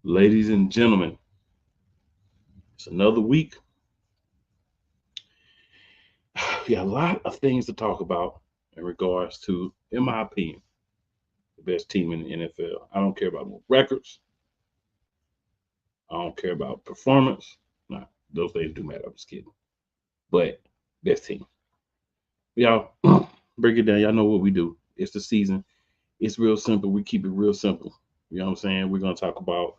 Ladies and gentlemen, it's another week. We got a lot of things to talk about in regards to, in my opinion, the best team in the NFL. I don't care about no records. I don't care about performance. Nah, those things do matter. I'm just kidding. But best team. Y'all break it down. Y'all know what we do. It's the season. It's real simple. We keep it real simple. You know what I'm saying? We're gonna talk about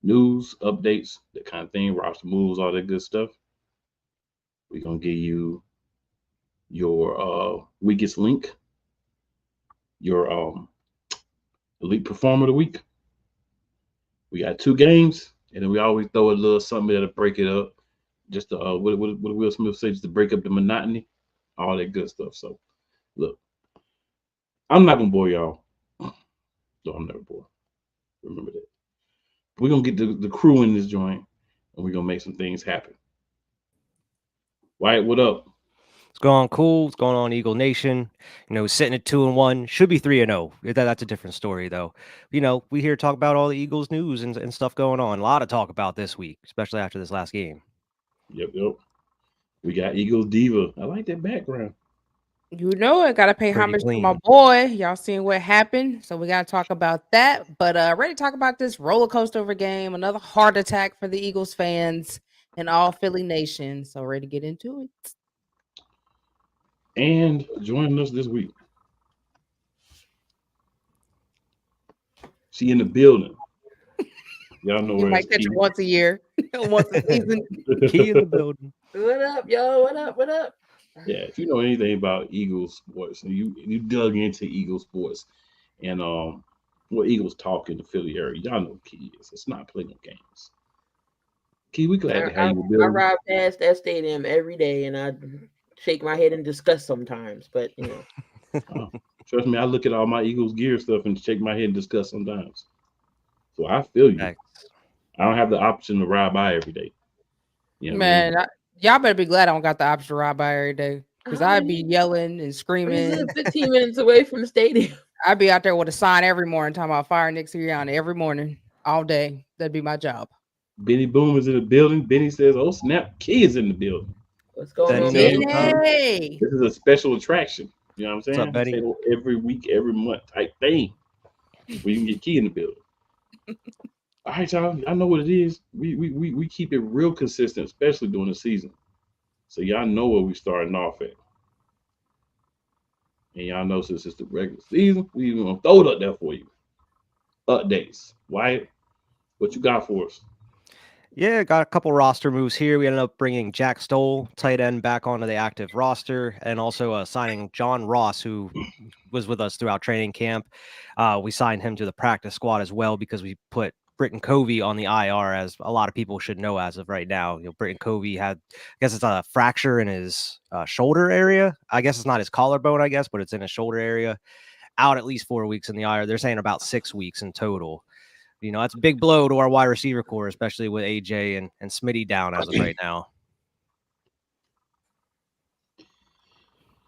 news, updates, that kind of thing, roster moves, all that good stuff. We're gonna give you your weakest link, your elite performer of the week. We got two games, and then we always throw a little something that'll break it up. Just to, what Will Smith said, just to break up the monotony, all that good stuff. So look, I'm not gonna bore y'all. No, I'm never bored. Remember that. We're gonna get the crew in this joint, and we're gonna make some things happen. Wyatt, what up? What's going on, cool? What's going on, Eagle Nation? Sitting at 2-1, should be 3-0. That's a different story, though. We here to talk about all the Eagles news and stuff going on. A lot to talk about this week, especially after this last game. Yep. We got Eagles Diva. I like that background. You know it. Gotta pay Pretty homage to my clean. boy. Y'all seen what happened, so we gotta talk about that. But ready to talk about this roller coaster of a game, another heart attack for the Eagles fans and all Philly Nation. So ready to get into it. And joining us this week, she in the building. Y'all know You where it's might catch key. it once a year, once a season. Key in the building. What up, yo? What up? What up? Yeah, if you know anything about Eagles sports, and you dug into Eagles sports, and what Eagles talk in the Philly area, y'all know Key is. It's not playing no games. Key, we glad I, to have I, you in the I building. ride past that stadium every day, and I shake my head in disgust sometimes. But Oh, trust me, I look at all my Eagles gear stuff and shake my head and discuss sometimes. So I feel you. Facts. I don't have the option to ride by every day. You know what I mean? Man, y'all better be glad I don't got the option to ride by every day. Because I I'd be mean, yelling and we screaming. live 15 minutes away from the stadium. I'd be out there with a sign every morning talking about fire Nick Sirianni every morning, all day. That'd be my job. Benny Boom is in the building. Benny says, "Oh snap, Key is in the building." What's going Benny on, knows Benny? what time. Benny! This is a special attraction. You know what I'm What's up, saying? Benny? Say every week, every month type thing. Where you can get Key in the building. All right, y'all. I know what it is. We keep it real consistent, especially during the season. So y'all know where we starting off at. And y'all know since it's the regular season, we even gonna throw it up there for you. Updates. Wyatt, what you got for us? Yeah, got a couple roster moves here. We ended up bringing Jack Stoll, tight end, back onto the active roster, and also signing John Ross, who was with us throughout training camp. We signed him to the practice squad as well because we put Britton Covey on the IR, as a lot of people should know as of right now. Britton Covey had, I guess it's a fracture in his shoulder area. I guess it's not his collarbone, but it's in his shoulder area. Out at least 4 weeks in the IR. They're saying about 6 weeks in total. That's a big blow to our wide receiver core, especially with AJ and Smitty down as of right now.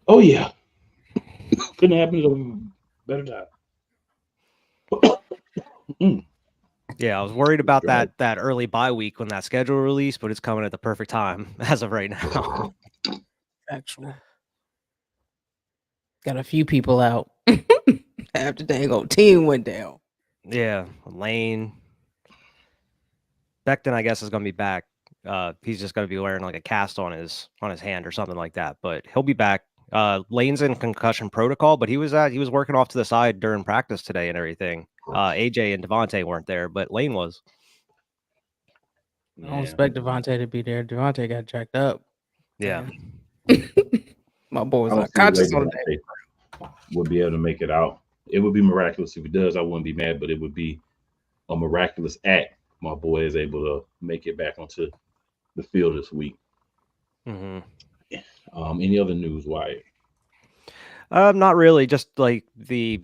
Oh yeah. Couldn't happen at a better time. Yeah, I was worried about Right. that early bye week when that schedule released, but it's coming at the perfect time as of right now. Actual. Got a few people out. Half the dang old team went down. Yeah, Lane. Becton, I guess, is going to be back. He's just going to be wearing like a cast on his hand or something like that, but he'll be back. Lane's in concussion protocol, but he was working off to the side during practice today and everything. AJ and Devontae weren't there, but Lane was. I don't expect Devontae to be there. Devontae got jacked up. Yeah. My boy was I don't see a way unconscious on the day. Devontae would be able to make it out. It would be miraculous if he does. I wouldn't be mad, but it would be a miraculous act. My boy is able to make it back onto the field this week. Mm-hmm. Any other news, Wyatt? Not really. Just like the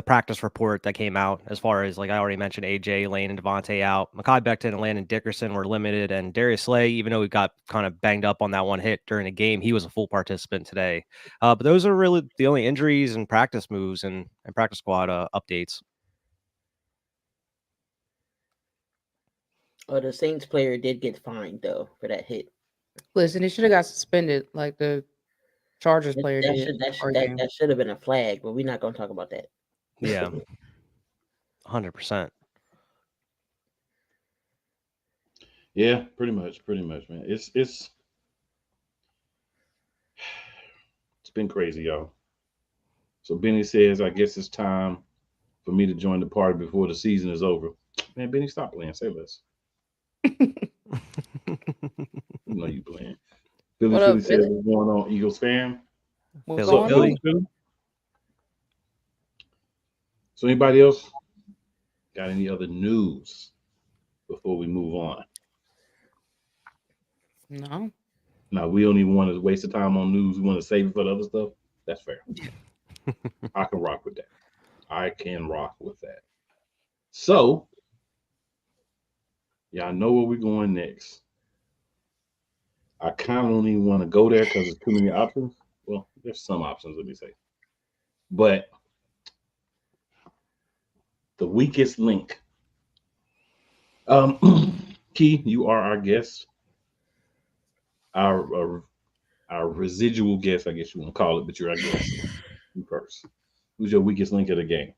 practice report that came out, as far as, like I already mentioned, AJ, Lane, and Devontae out. Mekhi Becton and Landon Dickerson were limited, and Darius Slay, even though he got kind of banged up on that one hit during the game, he was a full participant today. But those are really the only injuries and practice moves and practice squad updates. Oh, the Saints player did get fined though for that hit. Listen, he should have got suspended like the Chargers player That did. that should have been a flag, but we're not gonna talk about that. Yeah, 100%. Yeah, pretty much, man. It's been crazy, y'all. So Benny says, I guess it's time for me to join the party before the season is over. Man, Benny, stop playing. Say less. You know you playing. Philly What up, says, Billy? what's going on, Eagles fan? What's Philly, going Philly. on? Philly? So anybody else got any other news before we move on? No. Now, we don't even want to waste the time on news. We want to save it for the other stuff. That's fair. I can rock with that. So, y'all know where we're going next. I kind of don't even want to go there because there's too many options. Well, there's some options, let me say. But the weakest link. Key, you are our guest. Our residual guest, I guess you want to call it, but you're our guest. You first. Who's your weakest link of the game?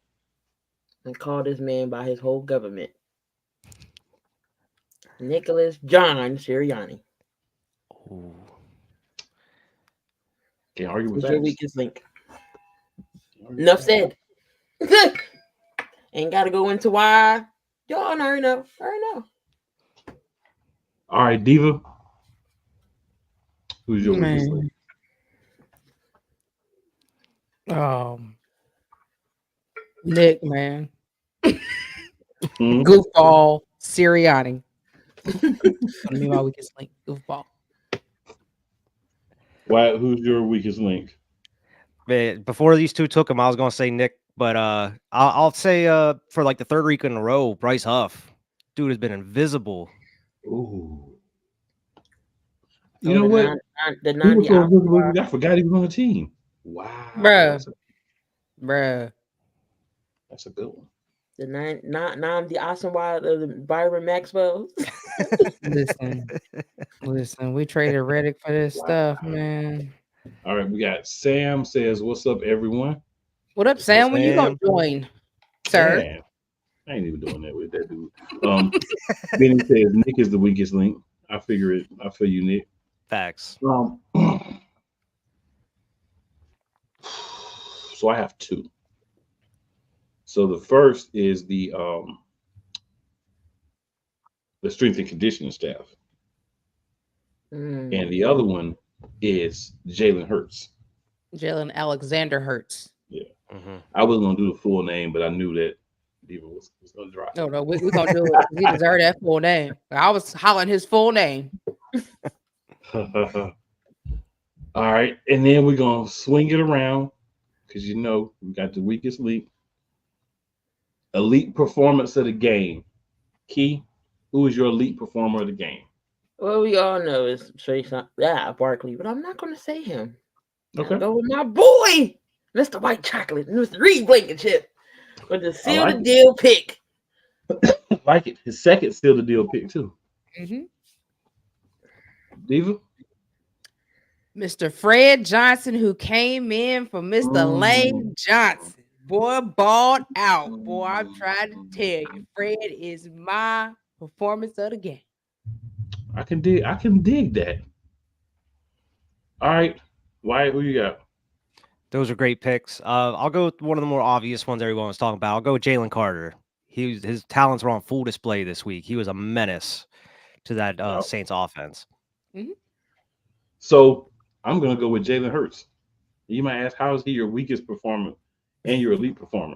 And call this man by his whole government. Nicholas John Sirianni. Ooh. Can't argue with Who's your that. weakest link? Enough said. Ain't got to go into why. Y'all already know. All right, Diva. Who's your weakest link? Nick, man. Hmm? Goofball Sirianni. Gonna be my weakest link. Goofball. Why? Who's your weakest link? Man, before these two took him, I was going to say Nick, but I'll say for like the third week in a row, Bryce Huff. Dude has been invisible. Ooh. So You know what? The He was so invisible, non-the I forgot he was on the team. Wow. Bruh. Bruh. That's a good one. the the awesome wild of the Byron Maxwell. Listen, we traded Reddick for this stuff, man. All right, we got Sam says, "What's up, everyone?" What up, Sam? When you gonna join, sir? Man, I ain't even doing that with that dude. Benny says Nick is the weakest link. I figure it. I feel you, Nick. Facts. So I have two. So the first is the strength and conditioning staff, and the other one is Jalen Hurts. Jalen Alexander Hurts. Yeah, I wasn't gonna do the full name, but I knew that Diva was gonna drop. No, we're gonna do it. He deserved that full name. I was hollering his full name. All right, and then we're gonna swing it around because you know we got the weakest link. Elite performance of the game. Key, who is your elite performer of the game? Well, we all know it's Barkley, but I'm not going to say him. Okay. I'll go with my boy, Mr. White Chocolate, Mr. Reed Blankenship, with the seal the deal pick. Like it. His second seal the deal pick too. Diva? Mr. Fred Johnson, who came in for Mr. Lane Johnson. Boy, balled out. Boy, I'm trying to tell you, Fred is my performance of the game. I can dig that. All right. Wyatt, who you got? Those are great picks. I'll go with one of the more obvious ones everyone was talking about. I'll go with Jalen Carter. His talents were on full display this week. He was a menace to that Saints offense. So I'm gonna go with Jalen Hurts. You might ask, how is he your weakest performer and your elite performer?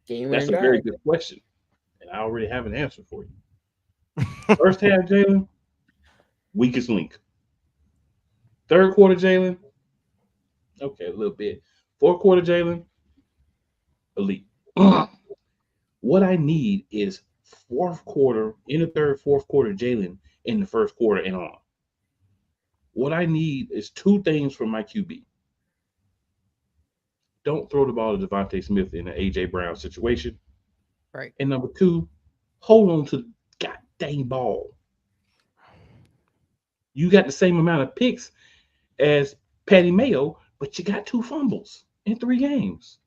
That's a very good question, and I already have an answer for you. First half, Jalen, weakest link. Third quarter, Jalen, okay, a little bit. Fourth quarter, Jalen, elite. What I need is fourth quarter, in the third, fourth quarter, Jalen in the first quarter and on. What I need is two things from my QB. Don't throw the ball to Devontae Smith in an A.J. Brown situation. Right. And number two, hold on to the god dang ball. You got the same amount of picks as Patty Mayo, but you got 2 fumbles in 3 games.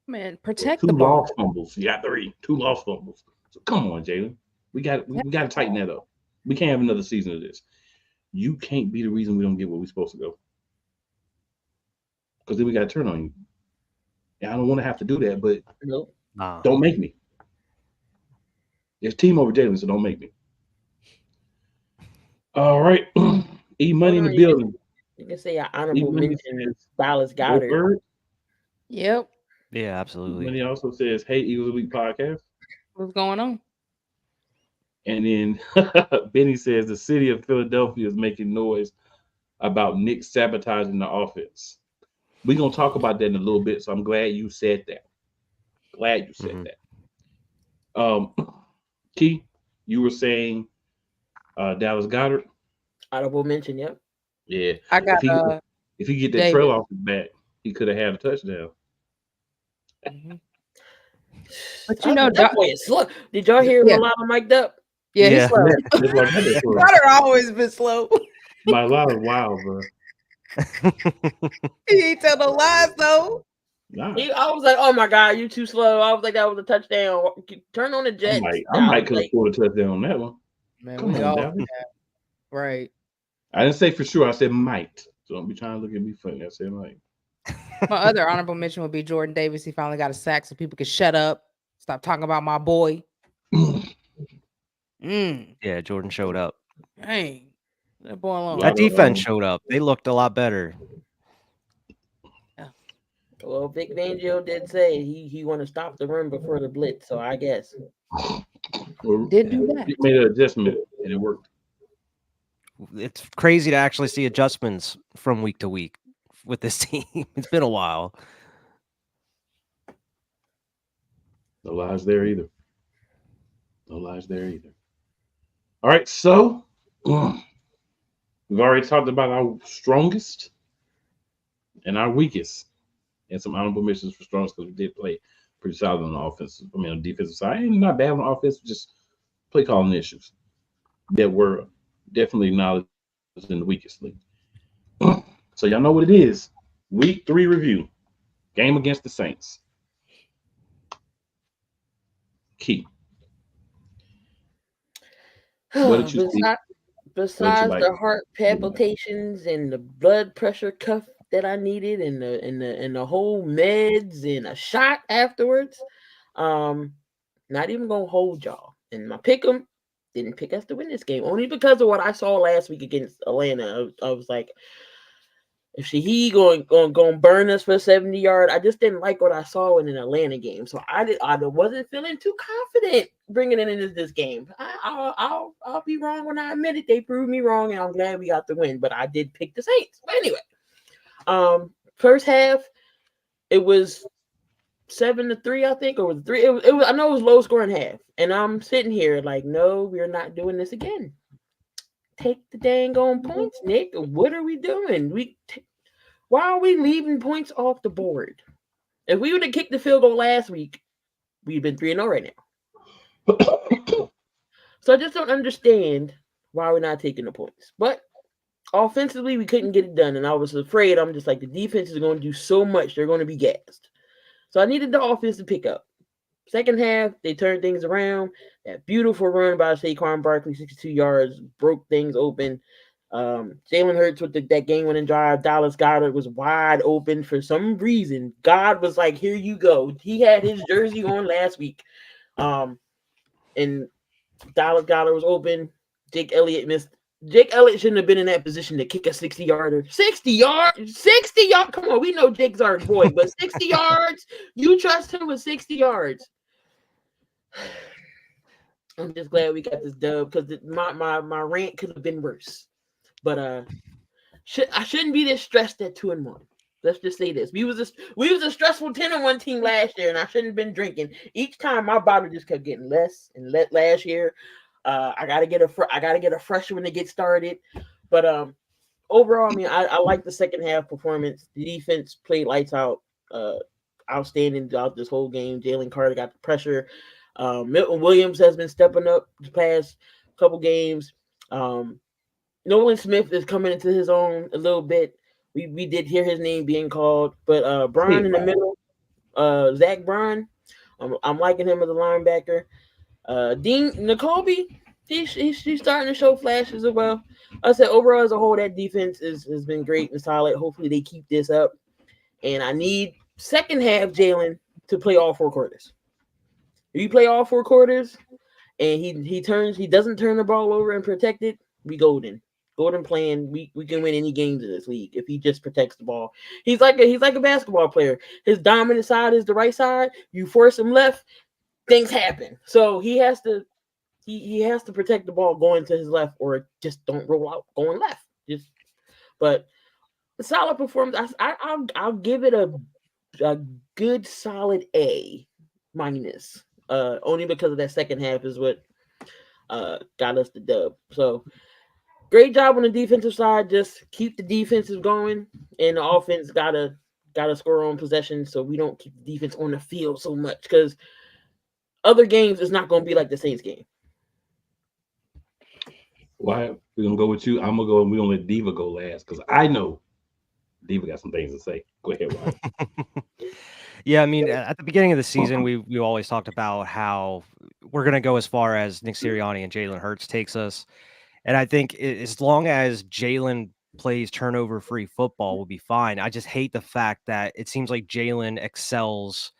Man, protect 2 the ball. lost fumbles. You got 2 lost fumbles. So come on, Jalen. We got to tighten that up. We can't have another season of this. You can't be the reason we don't get where we're supposed to go. Because then we got to turn on you. And I don't want to have to do that, but Nope. don't make me. It's team over Jalen, so don't make me. All right. E-Money in the building. You can say an honorable mention Dallas Goddard. Bird. Yep. Yeah, absolutely. E-Money also says, "Hey, Eagles Elite Podcast." What's going on? And then Benny says the city of Philadelphia is making noise about Nick sabotaging the offense. We're going to talk about that in a little bit, so I'm glad you said that. Glad you said that. Key, you were saying Dallas Goddard? Honorable mention, yep. Yeah. I got if he get that David. trail off his back, he could have had a touchdown. But you know, that boy is slow. Did y'all hear him a lot of mic'd up? Yeah, Yeah. he's slow. Goddard always been slow. My lot is wild, bro. He ain't tell no lies though. Nah. I was like, oh my God, you too slow. I was like, that was a touchdown. Turn on the Jets. I might could have scored a touchdown on that one. Man, Come we on, all Dallas. right. I didn't say for sure. I said might. So don't be trying to look at me funny. I said might. My other honorable mention would be Jordan Davis. He finally got a sack so people could shut up. Stop talking about my boy. Yeah, Jordan showed up. Dang. That boy alone. That defense showed up. They looked a lot better. Well, Vic Fangio did say he want to stop the run before the blitz, so I guess. Did do that. He made an adjustment and it worked. It's crazy to actually see adjustments from week to week with this team. It's been a while. No lies there either. No lies there either. All right, so we've already talked about our strongest and our weakest, and some honorable mentions for strongest because we did play pretty solid on the offensive. I mean, on the defensive side, and not bad on the offense, just play calling issues that were definitely acknowledged in the weakest league. So y'all know what it is. Week 3 review. Game against the Saints. Key. What did you see? Besides like? the heart palpitations and the blood pressure cuff that I needed, and the whole meds and a shot afterwards, not even gonna hold y'all. And my pick'em didn't pick us to win this game only because of what I saw last week against Atlanta. I was like, if he going burn us for 70-yard, I just didn't like what I saw in an Atlanta game. So I wasn't feeling too confident bringing it into this game. I'll be wrong when I admit it. They proved me wrong, and I'm glad we got the win. But I did pick the Saints. But anyway, first half it was 7-3, I think, or was 3. It was, I know it was low scoring half, and I'm sitting here like, no, we're not doing this again. Take the dang on points, Nick. What are we doing? Why are we leaving points off the board? If we would have kicked the field goal last week, we'd been 3-0 right now. So I just don't understand why we're not taking the points. But offensively, we couldn't get it done, and I was afraid. I'm just like, the defense is going to do so much. They're going to be gassed. So I needed the offense to pick up. Second half, they turned things around. That beautiful run by Saquon Barkley, 62 yards, broke things open. Jalen Hurts with that game-winning drive. Dallas Goddard was wide open for some reason. God was like, here you go. He had his jersey on last week. And Dallas Goddard was open. Jake Elliott missed. Jake Elliott shouldn't have been in that position to kick a 60-yarder. 60 yards? 60 yards? Come on, we know Jake's our boy, but 60 yards? You trust him with 60 yards? I'm just glad we got this dub because my rant could have been worse. But I shouldn't be this stressed at 2-1. Let's just say this: we was a stressful 10-1 team last year, and I shouldn't have been drinking. Each time my bottle just kept getting less and less. Last year, I gotta get a fresh one to get started. But overall, I mean, I like the second half performance. The defense played lights out, outstanding throughout this whole game. Jalen Carter got the pressure. Milton Williams has been stepping up the past couple games. Nolan Smith is coming into his own a little bit. We did hear his name being called, but Brian in the middle, Zach Bryan, I'm liking him as a linebacker. Dean N'Kobe, he's starting to show flashes as well. I said overall as a whole, that defense has been great and solid. Hopefully they keep this up. And I need second half Jalen to play all 4 quarters. If you play all 4 quarters and he doesn't turn the ball over and protect it, we golden. Golden plan. We can win any games in this league if he just protects the ball. He's like a basketball player. His dominant side is the right side. You force him left, things happen. So he has to protect the ball going to his left, or just don't roll out going left. But solid performance. I'll give it a good solid A minus. Only because of that second half is what got us the dub. So great job on the defensive side. Just keep the defenses going, and the offense gotta score on possession so we don't keep the defense on the field so much, because other games it's not going to be like the Saints game. Why we're gonna go with you? I'm gonna go, and we're gonna let Diva go last because I know Diva got some things to say. Go ahead, Ryan. Yeah, I mean, at the beginning of the season, we always talked about how we're going to go as far as Nick Sirianni and Jalen Hurts takes us. And I think as long as Jalen plays turnover-free football, we'll be fine. I just hate the fact that it seems like Jalen excels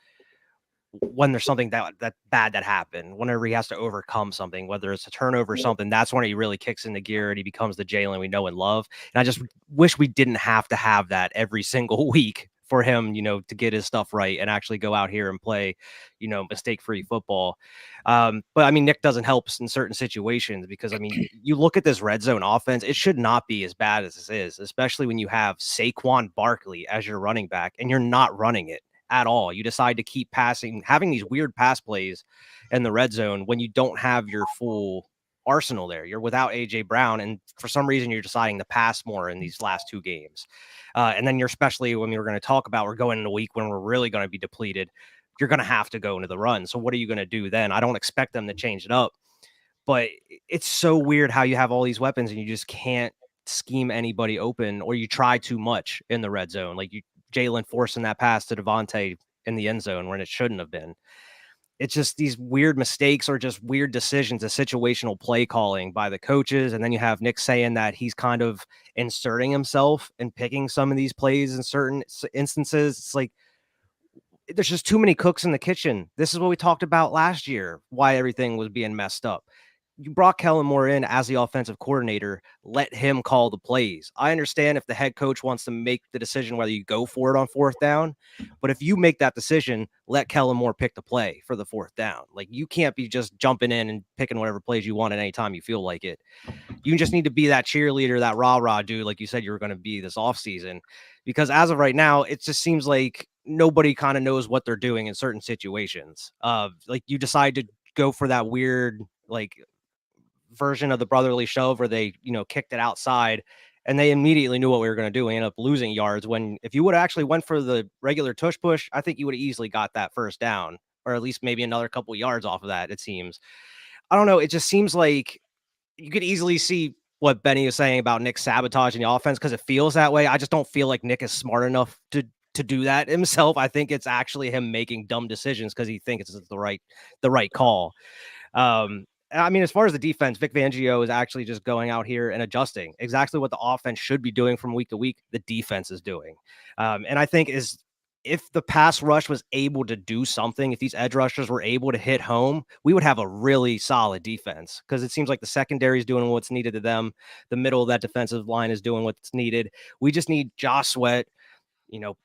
when there's something that bad that happened, whenever he has to overcome something, whether it's a turnover or something, that's when he really kicks into gear and he becomes the Jalen we know and love. And I just wish we didn't have to have that every single week for him, to get his stuff right and actually go out here and play, mistake-free football. But I mean, Nick doesn't help in certain situations because, I mean, you look at this red zone offense, it should not be as bad as this is, especially when you have Saquon Barkley as your running back and you're not running it at all. You decide to keep passing, having these weird pass plays in the red zone when you don't have your full arsenal there. You're without AJ Brown, and for some reason you're deciding to pass more in these last 2 games. And then you're, especially when we're going to talk about, we're going in a week when we're really going to be depleted, you're going to have to go into the run. So what are you going to do then? I don't expect them to change it up, but it's so weird how you have all these weapons and you just can't scheme anybody open, or you try too much in the red zone. Like Jalen forcing that pass to Devontae in the end zone when it shouldn't have been. It's just these weird mistakes or just weird decisions, a situational play calling by the coaches. And then you have Nick saying that he's kind of inserting himself and picking some of these plays in certain instances. It's like, there's just too many cooks in the kitchen. This is what we talked about last year, why everything was being messed up. You brought Kellen Moore in as the offensive coordinator, let him call the plays. I understand if the head coach wants to make the decision whether you go for it on 4th down, but if you make that decision, let Kellen Moore pick the play for the 4th down. Like, you can't be just jumping in and picking whatever plays you want at any time you feel like it. You just need to be that cheerleader, that rah-rah dude, like you said you were going to be this offseason, because as of right now, it just seems like nobody kind of knows what they're doing in certain situations. Like, you decide to go for that weird, like, version of the brotherly shove where they, kicked it outside and they immediately knew what we were going to do. We ended up losing yards when, if you would have actually went for the regular tush push, I think you would have easily got that 1st down, or at least maybe another couple yards off of that. It seems, I don't know. It just seems like you could easily see what Benny was saying about Nick sabotaging the offense, because it feels that way. I just don't feel like Nick is smart enough to do that himself. I think it's actually him making dumb decisions because he thinks it's the right call. I mean, as far as the defense, Vic Fangio is actually just going out here and adjusting exactly what the offense should be doing from week to week. The defense is doing. And I think if the pass rush was able to do something, if these edge rushers were able to hit home, we would have a really solid defense, because it seems like the secondary is doing what's needed to them. The middle of that defensive line is doing what's needed. We just need Josh Sweat,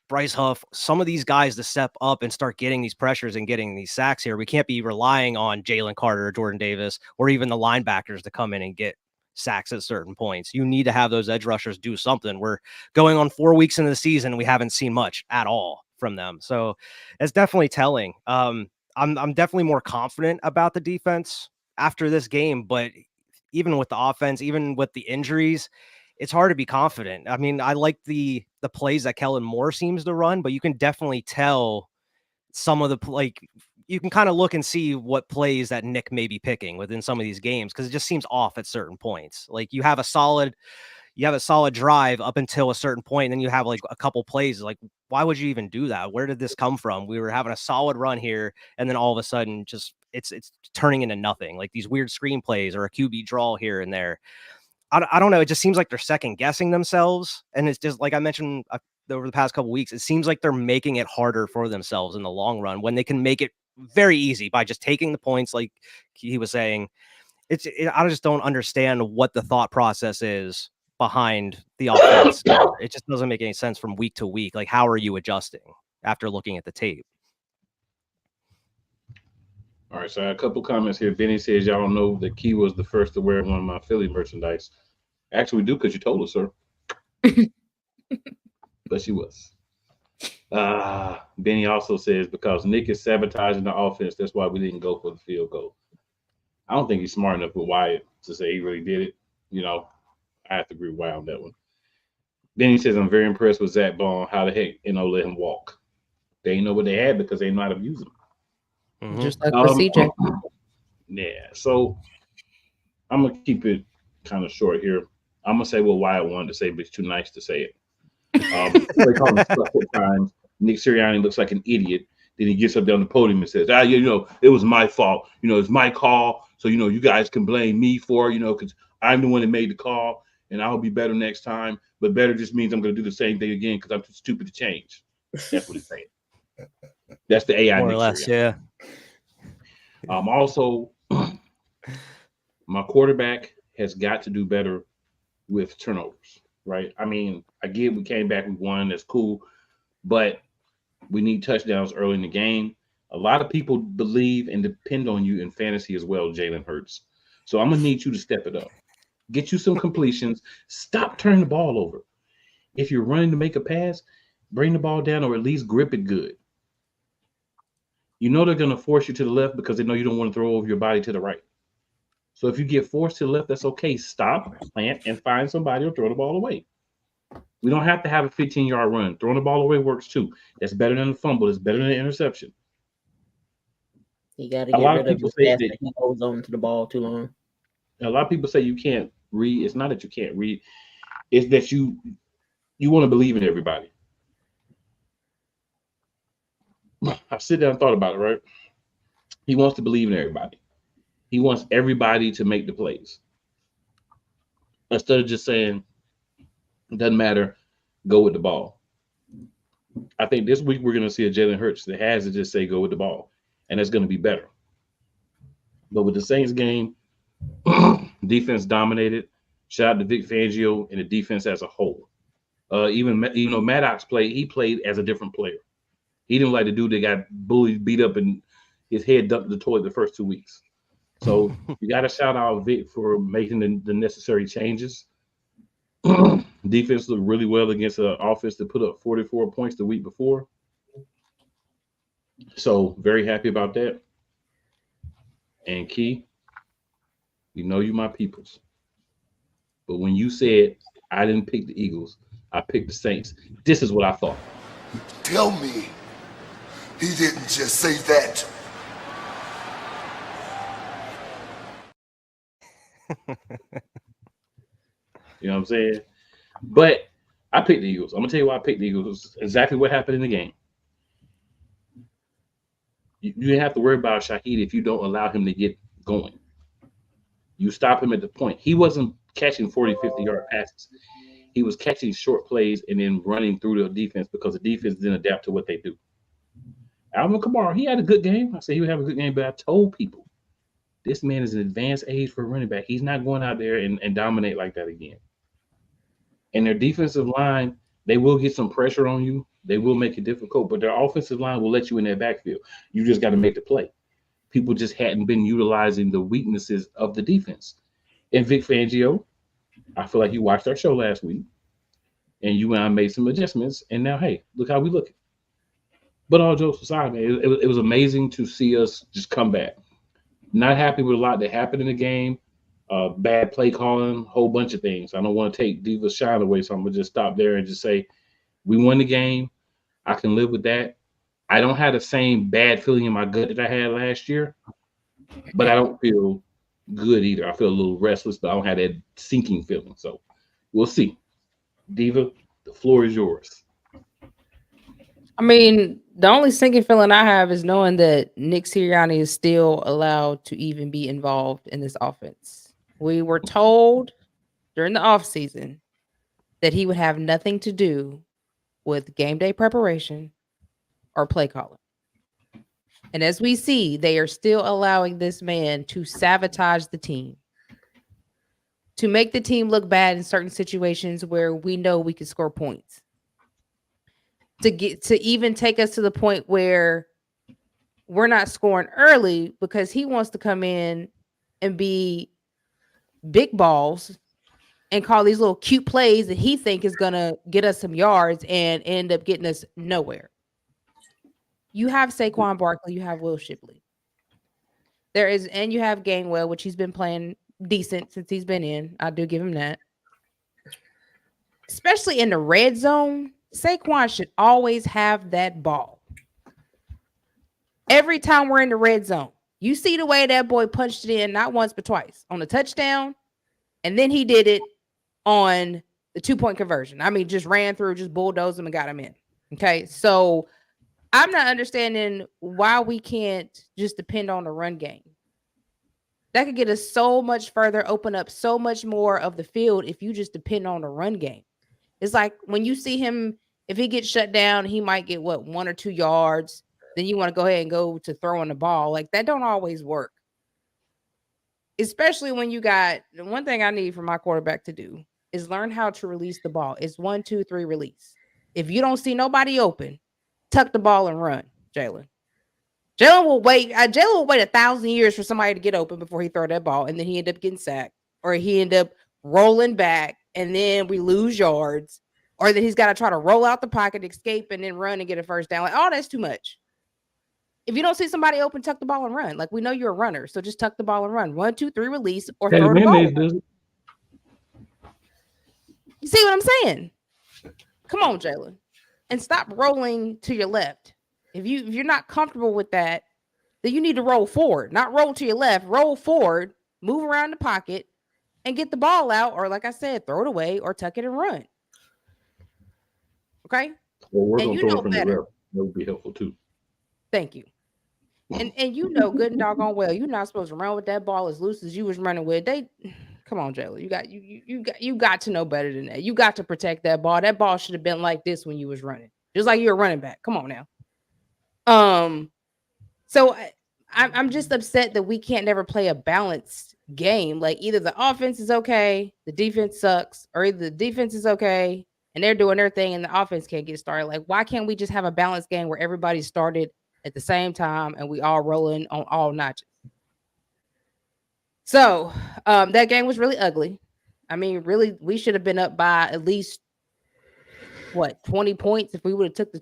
Bryce Huff, some of these guys to step up and start getting these pressures and getting these sacks here. We can't be relying on Jalen Carter or Jordan Davis or even the linebackers to come in and get sacks at certain points. You need to have those edge rushers do something. We're going on 4 weeks into the season. We haven't seen much at all from them. So it's definitely telling. I'm definitely more confident about the defense after this game, but even with the offense, even with the injuries, it's hard to be confident. I mean, I like the plays that Kellen Moore seems to run, but you can definitely tell some of the, like, you can kind of look and see what plays that Nick may be picking within some of these games, because it just seems off at certain points. Like you have a solid drive up until a certain point, and then you have like a couple plays. Like, why would you even do that? Where did this come from? We were having a solid run here, and then all of a sudden, just it's turning into nothing. Like these weird screen plays or a QB draw here and there. I don't know. It just seems like they're second guessing themselves, and it's just like I mentioned over the past couple weeks. It seems like they're making it harder for themselves in the long run when they can make it very easy by just taking the points, like he was saying. I just don't understand what the thought process is behind the offense. It just doesn't make any sense from week to week. Like, how are you adjusting after looking at the tape? All right, so I have a couple comments here. Benny says, y'all don't know that Key was the first to wear one of my Philly merchandise. Actually, we do, because you told us, sir. But she was. Benny also says, because Nick is sabotaging the offense, that's why we didn't go for the field goal. I don't think he's smart enough with Wyatt to say he really did it. You know, I have to agree with Wyatt on that one. Benny says, I'm very impressed with Zach Bond. How the heck, let him walk? They ain't know what they had because they didn't know how to use them. Mm-hmm. Just like with CJ. Yeah, so I'm going to keep it kind of short here. I'm going to say what Wyatt wanted to say, but it's too nice to say it. They call him stuff at times. Nick Sirianni looks like an idiot. Then he gets up there on the podium and says, it was my fault. It's my call. So, you guys can blame me for it, because I'm the one that made the call, and I'll be better next time. But better just means I'm going to do the same thing again because I'm too stupid to change. That's what he's saying. That's the AI. More or less, yeah. Also, my quarterback has got to do better with turnovers, right? I mean, I get we came back, we won, that's cool, but we need touchdowns early in the game. A lot of people believe and depend on you in fantasy as well, Jalen Hurts. So I'm going to need you to step it up. Get you some completions. Stop turning the ball over. If you're running to make a pass, bring the ball down or at least grip it good. They're going to force you to the left because they know you don't want to throw over your body to the right. So if you get forced to the left, that's okay. Stop, plant, and find somebody or throw the ball away. We don't have to have a 15-yard run. Throwing the ball away works too. That's better than a fumble. It's better than an interception. You got to get rid of the fact that he holds on to the ball too long. A lot of people say you can't read. It's not that you can't read. It's that you want to believe in everybody. I sit down and thought about it, right? He wants to believe in everybody. He wants everybody to make the plays. Instead of just saying, it doesn't matter, go with the ball. I think this week we're going to see a Jalen Hurts that has to just say go with the ball, and it's going to be better. But with the Saints game, defense dominated. Shout out to Vic Fangio and the defense as a whole. Even though Maddox he played as a different player. He didn't like the dude that got bullied, beat up, and his head dumped in the toilet the first 2 weeks. So you got to shout out Vic for making the necessary changes. Defense looked really well against an offense that put up 44 points the week before. So very happy about that. And Key, you my peoples. But when you said I didn't pick the Eagles, I picked the Saints, this is what I thought. Tell me he didn't just say that. You know what I'm saying? But I picked the Eagles. I'm going to tell you why I picked the Eagles. It's exactly what happened in the game. You didn't have to worry about Shaheed if you don't allow him to get going. You stop him at the point. He wasn't catching 40, 50-yard passes. He was catching short plays and then running through the defense because the defense didn't adapt to what they do. Alvin Kamara, he had a good game. I said he would have a good game, but I told people, this man is an advanced age for a running back. He's not going out there and dominate like that again. And their defensive line, they will get some pressure on you. They will make it difficult, but their offensive line will let you in their backfield. You just got to make the play. People just hadn't been utilizing the weaknesses of the defense. And Vic Fangio, I feel like you watched our show last week, and you and I made some adjustments, and now, hey, look how we look. But all jokes aside, man, it was amazing to see us just come back. Not happy with a lot that happened in the game. Bad play calling, whole bunch of things. I don't want to take Diva's shine away, so I'm going to just stop there and just say we won the game. I can live with that. I don't have the same bad feeling in my gut that I had last year, but I don't feel good either. I feel a little restless, but I don't have that sinking feeling. So we'll see. Diva, the floor is yours. I mean, the only sinking feeling I have is knowing that Nick Sirianni is still allowed to even be involved in this offense. We were told during the offseason that he would have nothing to do with game day preparation or play calling. And as we see, they are still allowing this man to sabotage the team, to make the team look bad in certain situations where we know we can score points, to even take us to the point where we're not scoring early because he wants to come in and be big balls and call these little cute plays that he think is going to get us some yards and end up getting us nowhere. You have Saquon Barkley, you have Will Shipley. And you have Gainwell, which he's been playing decent since he's been in. I do give him that. Especially in the red zone, Saquon should always have that ball. Every time we're in the red zone, you see the way that boy punched it in, not once but twice, on the touchdown, and then he did it on the 2-point conversion. I mean, just ran through, just bulldozed him and got him in. Okay, so I'm not understanding why we can't just depend on the run game. That could get us so much further, open up so much more of the field if you just depend on the run game. It's like when you see him, if he gets shut down, he might get 1 or 2 yards. Then you want to go ahead and go to throwing the ball. Like that don't always work. Especially when you got one thing I need for my quarterback to do is learn how to release the ball. It's 1, 2, 3 release. If you don't see nobody open, tuck the ball and run, Jalen. Jalen will wait 1,000 years for somebody to get open before he throw that ball, and then he end up getting sacked, or he end up rolling back, and then we lose yards, or that he's got to try to roll out the pocket, escape, and then run and get a first down. Like, oh, that's too much. If you don't see somebody open, tuck the ball and run. Like we know you're a runner, so just tuck the ball and run. 1, 2, 3 release, or throw the ball. You see what I'm saying? Come on, Jalen. And stop rolling to your left. If you're not comfortable with that, then you need to roll forward, not roll to your left. Roll forward, move around the pocket, and get the ball out. Or like I said, throw it away or tuck it and run. Okay? Well, we're going to throw it from the left. That would be helpful too. Thank you. And you know good and doggone well, you're not supposed to run with that ball as loose as you was running with. Come on, Jalen. You got to know better than that. You got to protect that ball. That ball should have been like this when you was running, just like you're a running back. Come on now. So I'm just upset that we can't never play a balanced game. Like either the offense is okay, the defense sucks, or either the defense is okay and they're doing their thing and the offense can't get started. Like why can't we just have a balanced game where everybody started at the same time and we all rolling on all notches? So that game was really ugly. I mean, really, we should have been up by at least 20 points if we would have took the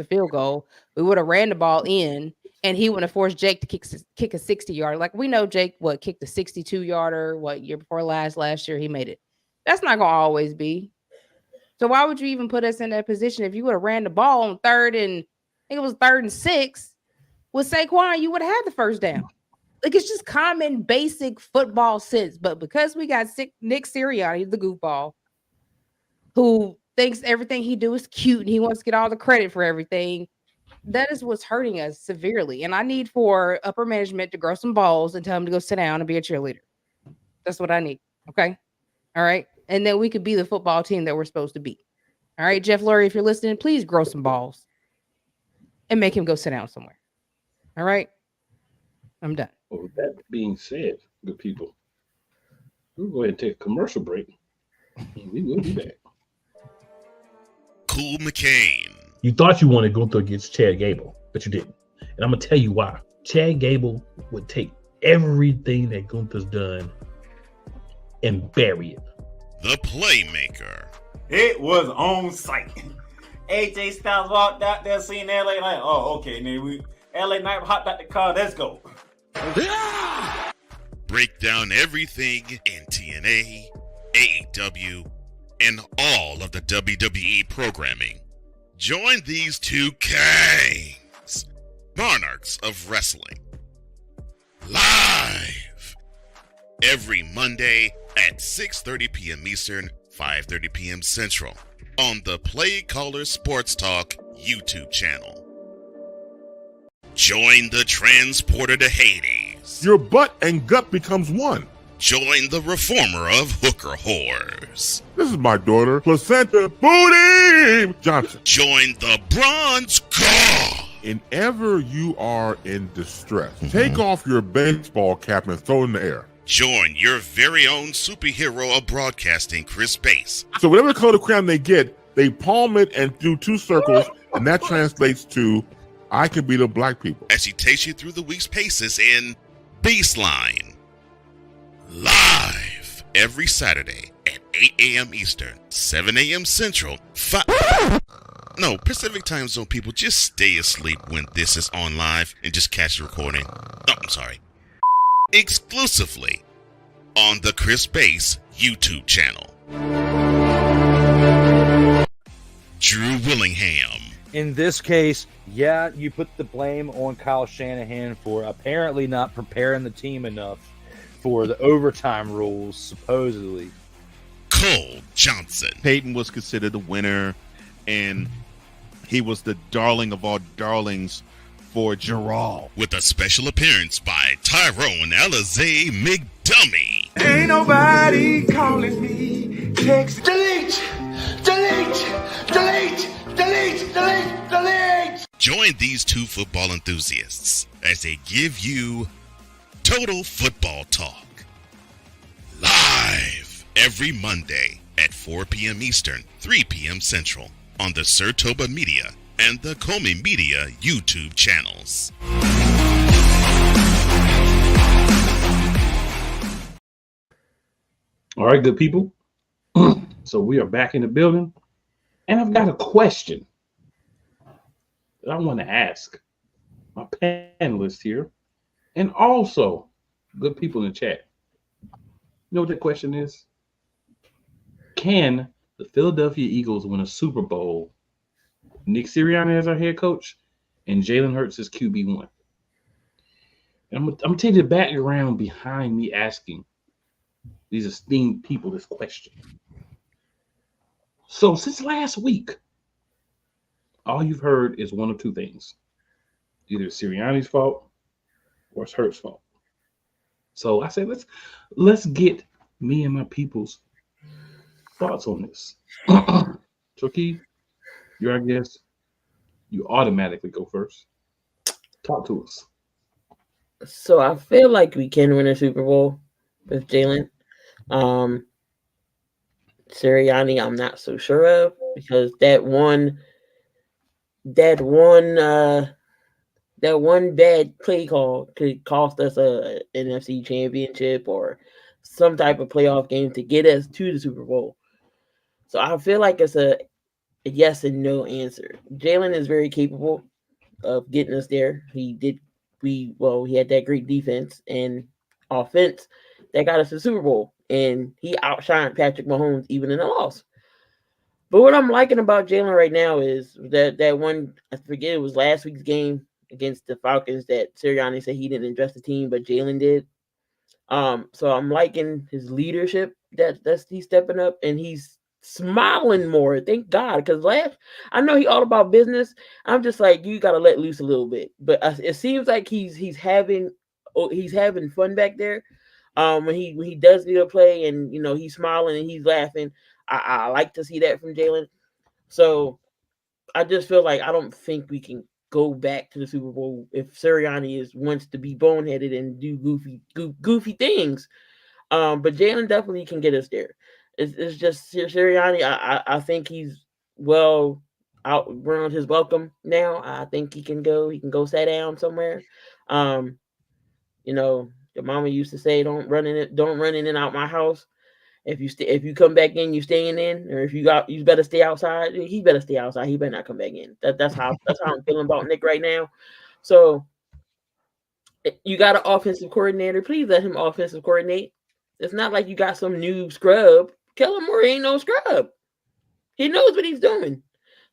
field goal. We would have ran the ball in, and he would have forced Jake to kick a 60-yarder. Like we know Jake kicked a 62-yarder year before last year he made it. That's not gonna always be. So why would you even put us in that position? If you would have ran the ball on 3rd and 6 with Saquon, you would have had the first down. Like it's just common, basic football sense. But because we got Nick Sirianni, the goofball, who thinks everything he do is cute and he wants to get all the credit for everything, that is what's hurting us severely. And I need for upper management to grow some balls and tell him to go sit down and be a cheerleader. That's what I need. Okay. All right. And then we could be the football team that we're supposed to be. All right, Jeff Lurie, if you're listening, please grow some balls and make him go sit down somewhere. All right. I'm done. Well, with that being said, good people, we'll go ahead and take a commercial break. And we will be back. Cool McCain. You thought you wanted to go through against Chad Gable, but you didn't. And I'm going to tell you why. Chad Gable would take everything that Gunther's done and bury it. The Playmaker. It was on site. AJ Styles walked out there, seen LA Knight. Oh, okay. Then LA Knight hopped out the car. Let's go. Break down everything in TNA, AEW, and all of the WWE programming. Join these two kings, monarchs of wrestling, live every Monday at 6:30 p.m. Eastern, 5:30 p.m. Central on the Play Caller Sports Talk YouTube channel. Join the transporter to Hades. Your butt and gut becomes one. Join the reformer of hooker whores. This is my daughter, Placenta Booty Johnson. Join the bronze god. Whenever you are in distress, take off your baseball cap and throw it in the air. Join your very own superhero of broadcasting, Chris Bass. So whatever color crayon they get, they palm it and do 2 circles, and that translates to, I can beat up black people. As he takes you through the week's paces in Baseline. Live every Saturday at 8 a.m. Eastern, 7 a.m. Central, Pacific time zone people, just stay asleep when this is on live and just catch the recording. Oh, I'm sorry. Exclusively on the Chris Bass YouTube channel. Drew Willingham. In this case, yeah, you put the blame on Kyle Shanahan for apparently not preparing the team enough for the overtime rules, supposedly. Cole Johnson. Peyton was considered the winner, and he was the darling of all darlings for Gerald. With a special appearance by Tyrone Alizé McDummy. Ain't nobody calling me. Text. Delete. Join these two football enthusiasts as they give you Total Football Talk. Live every Monday at 4 p.m. Eastern, 3 p.m. Central on the Sertoba Media and the Comey Media YouTube channels. All right, good people. So we are back in the building, and I've got a question that I want to ask my panelists here, and also good people in the chat. You know what that question is? Can the Philadelphia Eagles win a Super Bowl? Nick Sirianni as our head coach, and Jalen Hurts as QB1. And I'm gonna tell you the background behind me asking these esteemed people this question. So since last week, all you've heard is one of two things. Either it's Sirianni's fault or it's Hurts' fault. So I said, let's get me and my people's thoughts on this. Turkey, you're our guest. You automatically go first. Talk to us. So I feel like we can win a Super Bowl with Jalen. Sirianni, I'm not so sure of, because that one bad play call could cost us a NFC championship or some type of playoff game to get us to the Super Bowl. So I feel like it's a yes and no answer. Jalen is very capable of getting us there. He had that great defense and offense that got us to the Super Bowl, and he outshined Patrick Mahomes even in a loss. But what I'm liking about Jalen right now is that one, I forget, it was last week's game against the Falcons that Sirianni said he didn't address the team, but Jalen did. So I'm liking his leadership that's he's stepping up, and he's smiling more. Thank God, because I know he all about business. I'm just like, you got to let loose a little bit. But it seems like he's having fun back there. When he does need a play, and he's smiling and he's laughing. I like to see that from Jalen. So I just feel like I don't think we can go back to the Super Bowl if Sirianni wants to be boneheaded and do goofy things. But Jalen definitely can get us there. It's just Sirianni. I think he's well outgrown his welcome now. I think he can go sit down somewhere. Your mama used to say, don't run in and out my house. If you come back in, you staying in, or if you better stay outside. He better stay outside. He better not come back in. That's how I'm feeling about Nick right now. So you got an offensive coordinator. Please let him offensive coordinate. It's not like you got some new scrub. Kellen Moore ain't no scrub. He knows what he's doing.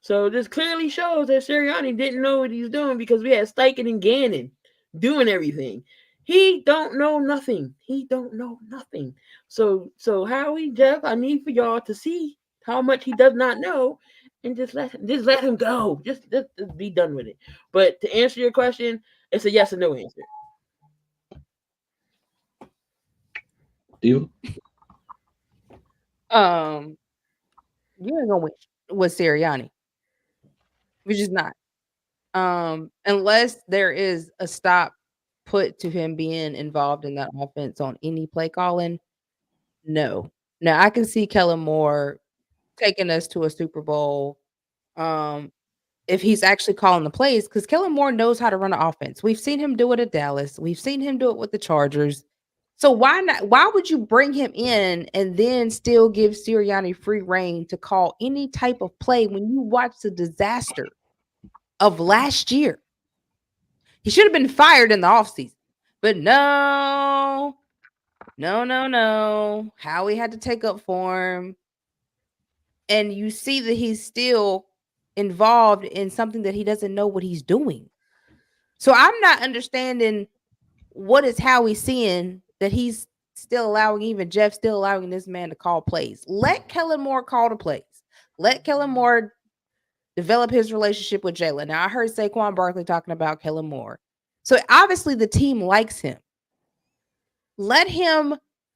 So this clearly shows that Sirianni didn't know what he's doing because we had Steichen and Gannon doing everything. He don't know nothing. He don't know nothing. So Howie, Jeff, I need for y'all to see how much he does not know and just let him go. Just be done with it. But to answer your question, it's a yes or no answer. Deal. You ain't gonna win with Sirianni. We're just not. Unless there is a stop put to him being involved in that offense on any play calling. No. Now I can see Kellen Moore taking us to a Super Bowl. If he's actually calling the plays, because Kellen Moore knows how to run an offense. We've seen him do it at Dallas. We've seen him do it with the Chargers. So why not? Why would you bring him in and then still give Sirianni free reign to call any type of play when you watch the disaster of last year? He should have been fired in the offseason. But no. Howie had to take up for him. And you see that he's still involved in something that he doesn't know what he's doing. So I'm not understanding what is Howie seeing that he's still allowing, even Jeff still allowing this man to call plays. Let Kellen Moore call the plays. Let Kellen Moore develop his relationship with Jalen. Now, I heard Saquon Barkley talking about Kellen Moore. So obviously the team likes him. Let him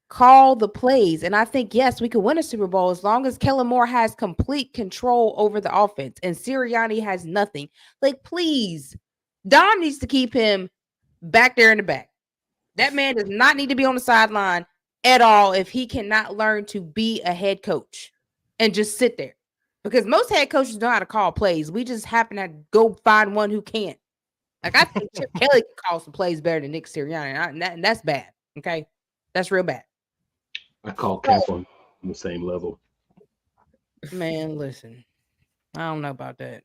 call the plays. And I think, yes, we could win a Super Bowl as long as Kellen Moore has complete control over the offense and Sirianni has nothing. Like, please, Dom needs to keep him back there in the back. That man does not need to be on the sideline at all if he cannot learn to be a head coach and just sit there. Because most head coaches know how to call plays. We just happen to go find one who can't. Like, I think Chip Kelly can call some plays better than Nick Sirianni, and that's bad. Okay, that's real bad. I call Cap on the same level. Man, listen, I don't know about that.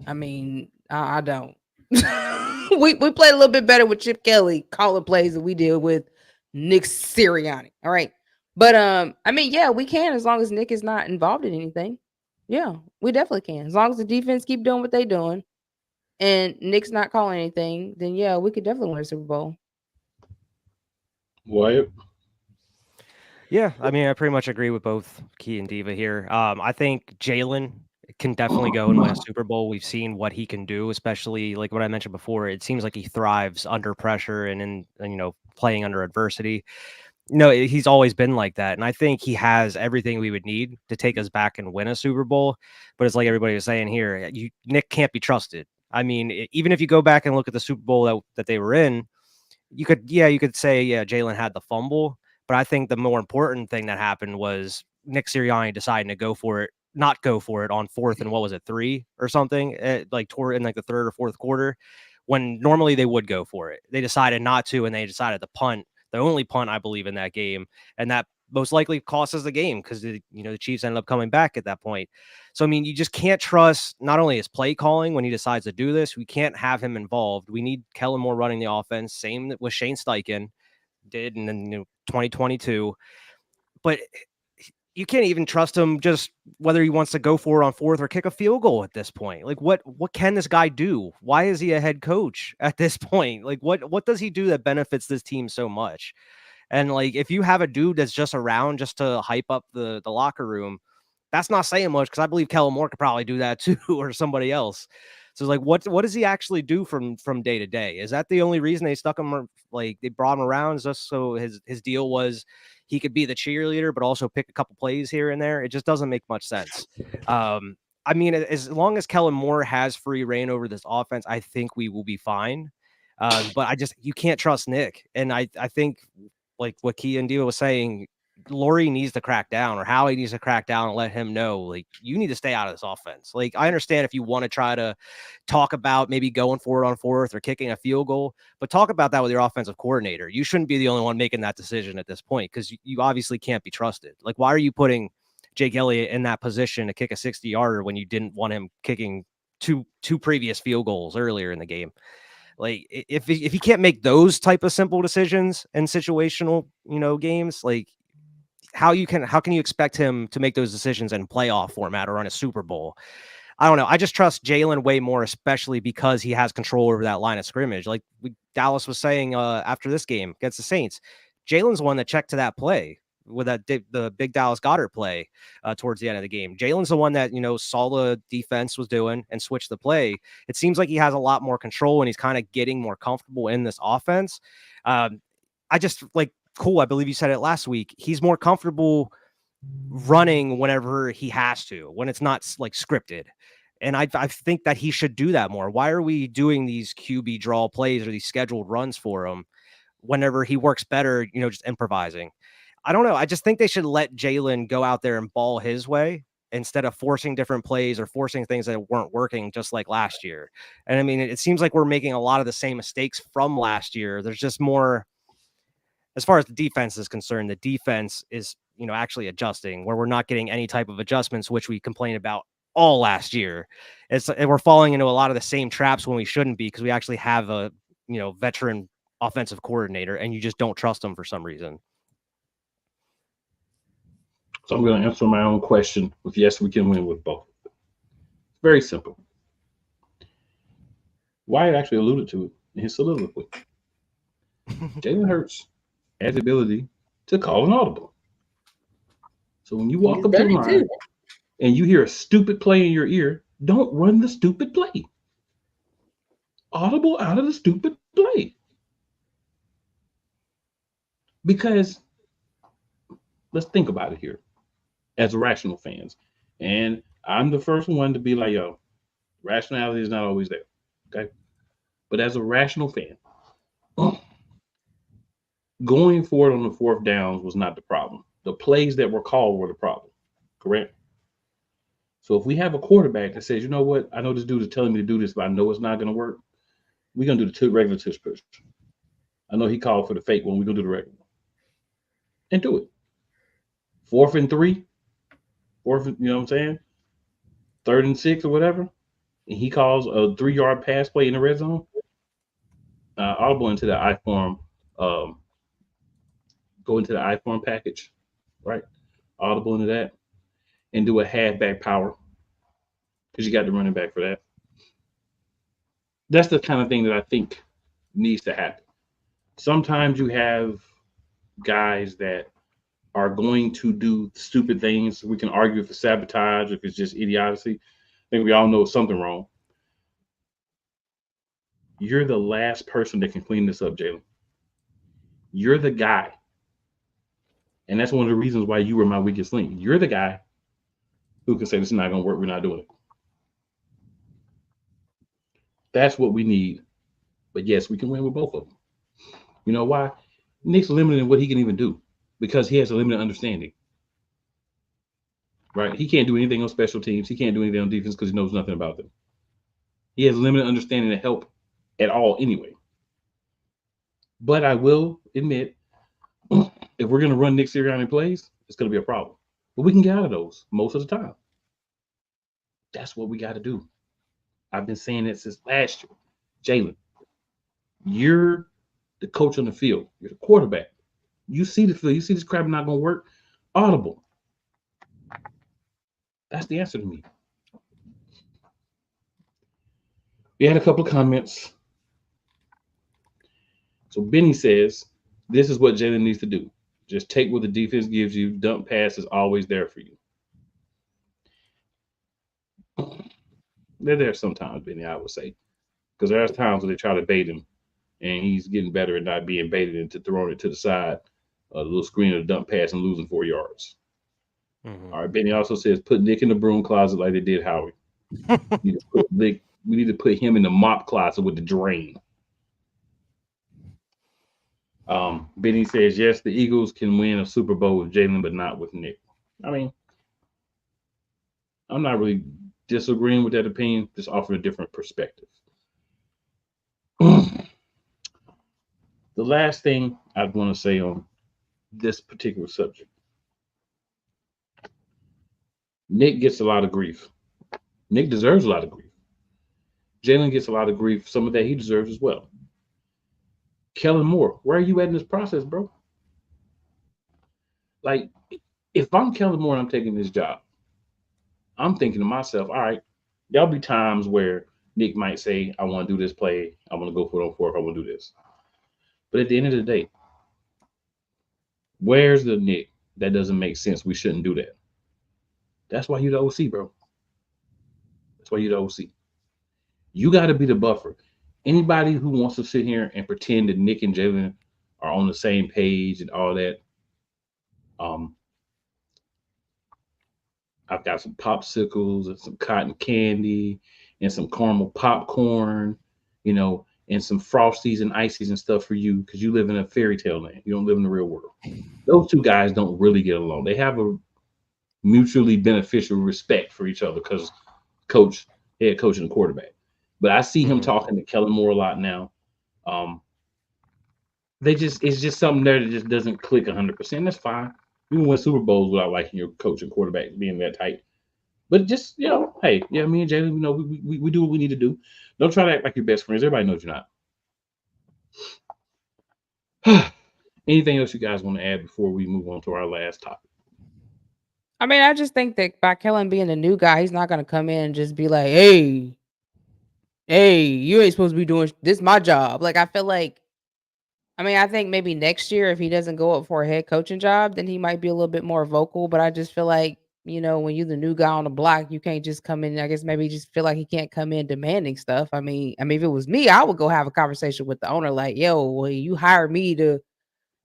I mean, I don't. we played a little bit better with Chip Kelly calling plays than we did with Nick Sirianni. All right, but I mean, yeah, we can as long as Nick is not involved in anything. Yeah, we definitely can. As long as the defense keep doing what they're doing and Nick's not calling anything, then yeah, we could definitely win a Super Bowl. Wyatt? Yeah, I mean, I pretty much agree with both Key and Diva here. I think Jalen can definitely go and win a Super Bowl. We've seen what he can do, especially like what I mentioned before. It seems like he thrives under pressure and playing under adversity. No, he's always been like that. And I think he has everything we would need to take us back and win a Super Bowl. But it's like everybody was saying here, Nick can't be trusted. I mean, even if you go back and look at the Super Bowl that they were in, you could say, Jalen had the fumble. But I think the more important thing that happened was Nick Sirianni deciding to not go for it on fourth and what was it, 3 or something, toward in the third or fourth quarter, when normally they would go for it. They decided not to, and they decided to punt, the only punt I believe in that game, and that most likely cost us the game because the Chiefs ended up coming back at that point. So I mean, you just can't trust not only his play calling when he decides to do this. We can't have him involved. We need Kellen Moore running the offense. Same with Shane Steichen did in 2022, but you can't even trust him just whether he wants to go for it on fourth or kick a field goal at this point. Like, what can this guy do? Why is he a head coach at this point? Like, what does he do that benefits this team so much? And like, if you have a dude that's just around just to hype up the locker room, that's not saying much, because I believe Kellen Moore could probably do that too, or somebody else. So like, what does he actually do from day to day? Is that the only reason they stuck him, like they brought him around, just so his deal was he could be the cheerleader, but also pick a couple plays here and there? It just doesn't make much sense. I mean, as long as Kellen Moore has free reign over this offense, I think we will be fine. But you can't trust Nick. And I think, like what Kia and Diva was saying, Laurie needs to crack down, or Howie needs to crack down and let him know, like, you need to stay out of this offense. Like, I understand if you want to try to talk about maybe going for it on fourth or kicking a field goal, but talk about that with your offensive coordinator. You shouldn't be the only one making that decision at this point, because you obviously can't be trusted. Like, why are you putting Jake Elliott in that position to kick a 60-yarder when you didn't want him kicking two previous field goals earlier in the game? Like, if he can't make those type of simple decisions in situational, games, like, how can you expect him to make those decisions in playoff format or on a Super Bowl? I don't know. I just trust Jalen way more, especially because he has control over that line of scrimmage. Like Dallas was saying after this game against the Saints, Jalen's the one that checked to that play with the big Dallas Goedert play towards the end of the game. Jalen's the one that, saw the defense was doing and switched the play. It seems like he has a lot more control and he's kind of getting more comfortable in this offense. I just cool. I believe you said it last week. He's more comfortable running whenever he has to, when it's not scripted. And I think that he should do that more. Why are we doing these QB draw plays or these scheduled runs for him whenever he works better, just improvising? I don't know. I just think they should let Jalen go out there and ball his way instead of forcing different plays or forcing things that weren't working just like last year. And I mean, it seems like we're making a lot of the same mistakes from last year. There's just more, as far as the defense is concerned, the defense is, actually adjusting where we're not getting any type of adjustments, which we complained about all last year. We're falling into a lot of the same traps when we shouldn't be, because we actually have a, veteran offensive coordinator and you just don't trust him for some reason. So I'm going to answer my own question with yes, we can win with both. Very simple. Wyatt actually alluded to it in his soliloquy. Jalen Hurts has the ability to call an audible. So when you walk up to the line and you hear a stupid play in your ear, don't run the stupid play. Audible out of the stupid play. Because let's think about it here as rational fans. And I'm the first one to be like, yo, rationality is not always there. Okay. But as a rational fan, going forward on the fourth downs was not the problem. The plays that were called were the problem. Correct? So if we have a quarterback that says, you know what, I know this dude is telling me to do this, but I know it's not going to work, we're going to do the regular tush push. I know he called for the fake one. We're going to do the regular one. And do it. 4th and 3. 4th, you know what I'm saying? 3rd and 6 or whatever. And he calls a 3-yard pass play in the red zone. Audible into the I-form. Go into the I-form package. Right? Audible into that. And do a halfback power. Because you got the running back for that. That's the kind of thing that I think needs to happen. Sometimes you have guys that are going to do stupid things. We can argue if it's sabotage, if it's just idiocy. I think we all know something wrong. You're the last person that can clean this up, Jalen. You're the guy. And that's one of the reasons why you were my weakest link. You're the guy who can say this is not going to work. We're not doing it. That's what we need. But yes, we can win with both of them. You know why? Nick's limited in what he can even do because he has a limited understanding. Right? He can't do anything on special teams. He can't do anything on defense because he knows nothing about them. He has limited understanding to help at all anyway. But I will admit, if we're going to run Nick Sirianni plays, it's going to be a problem. But we can get out of those most of the time. That's what we got to do. I've been saying it since last year. Jalen, you're the coach on the field. You're the quarterback. You see the field. You see this crap not going to work. Audible. That's the answer to me. We had a couple of comments. So Benny says, this is what Jalen needs to do. Just take what the defense gives you. Dump pass is always there for you. They're there sometimes, Benny, I would say. Because there's times when they try to bait him, and he's getting better at not being baited into throwing it to the side, a little screen of the dump pass and losing 4 yards. Mm-hmm. All right, Benny also says, put Nick in the broom closet like they did Howie. We need to put him in the mop closet with the drain. Benny says, yes, the Eagles can win a Super Bowl with Jalen, but not with Nick. I mean, I'm not really disagreeing with that opinion, just offering a different perspective. The last thing I'd want to say on this particular subject. Nick gets a lot of grief. Nick deserves a lot of grief. Jalen gets a lot of grief. Some of that he deserves as well. Kellen Moore, where are you at in this process, bro? Like, if I'm Kellen Moore and I'm taking this job, I'm thinking to myself, all right, there'll be times where Nick might say, I want to do this play. I want to go for it on fourth. I want to do this. But at the end of the day, where's the Nick that doesn't make sense? We shouldn't do that. That's why you're the OC, bro. That's why you're the OC. You got to be the buffer. Anybody who wants to sit here and pretend that Nick and Jalen are on the same page and all that, I've got some popsicles and some cotton candy and some caramel popcorn, you know, and some frosties and ices and stuff for you because you live in a fairy tale land. You don't live in the real world. Those two guys don't really get along. They have a mutually beneficial respect for each other because head coach and quarterback. But I see him talking to Kellen Moore a lot now. It's just something there that just doesn't click 100%. That's fine. You can win Super Bowls without liking your coach and quarterback being that tight. But just, you know, hey, yeah, me and Jalen, you know, we do what we need to do. Don't try to act like you're best friends. Everybody knows you're not. Anything else you guys want to add before we move on to our last topic? I mean, I just think that by Kellen being the new guy, he's not going to come in and just be like, hey, you ain't supposed to be doing this is my job. Like, I feel like, I mean, I think maybe next year, if he doesn't go up for a head coaching job, then he might be a little bit more vocal. But I just feel like, you know, when you're the new guy on the block, you can't just come in. I guess maybe just feel like he can't come in demanding stuff. I mean, if it was me, I would go have a conversation with the owner, like, yo, well, you hired me to,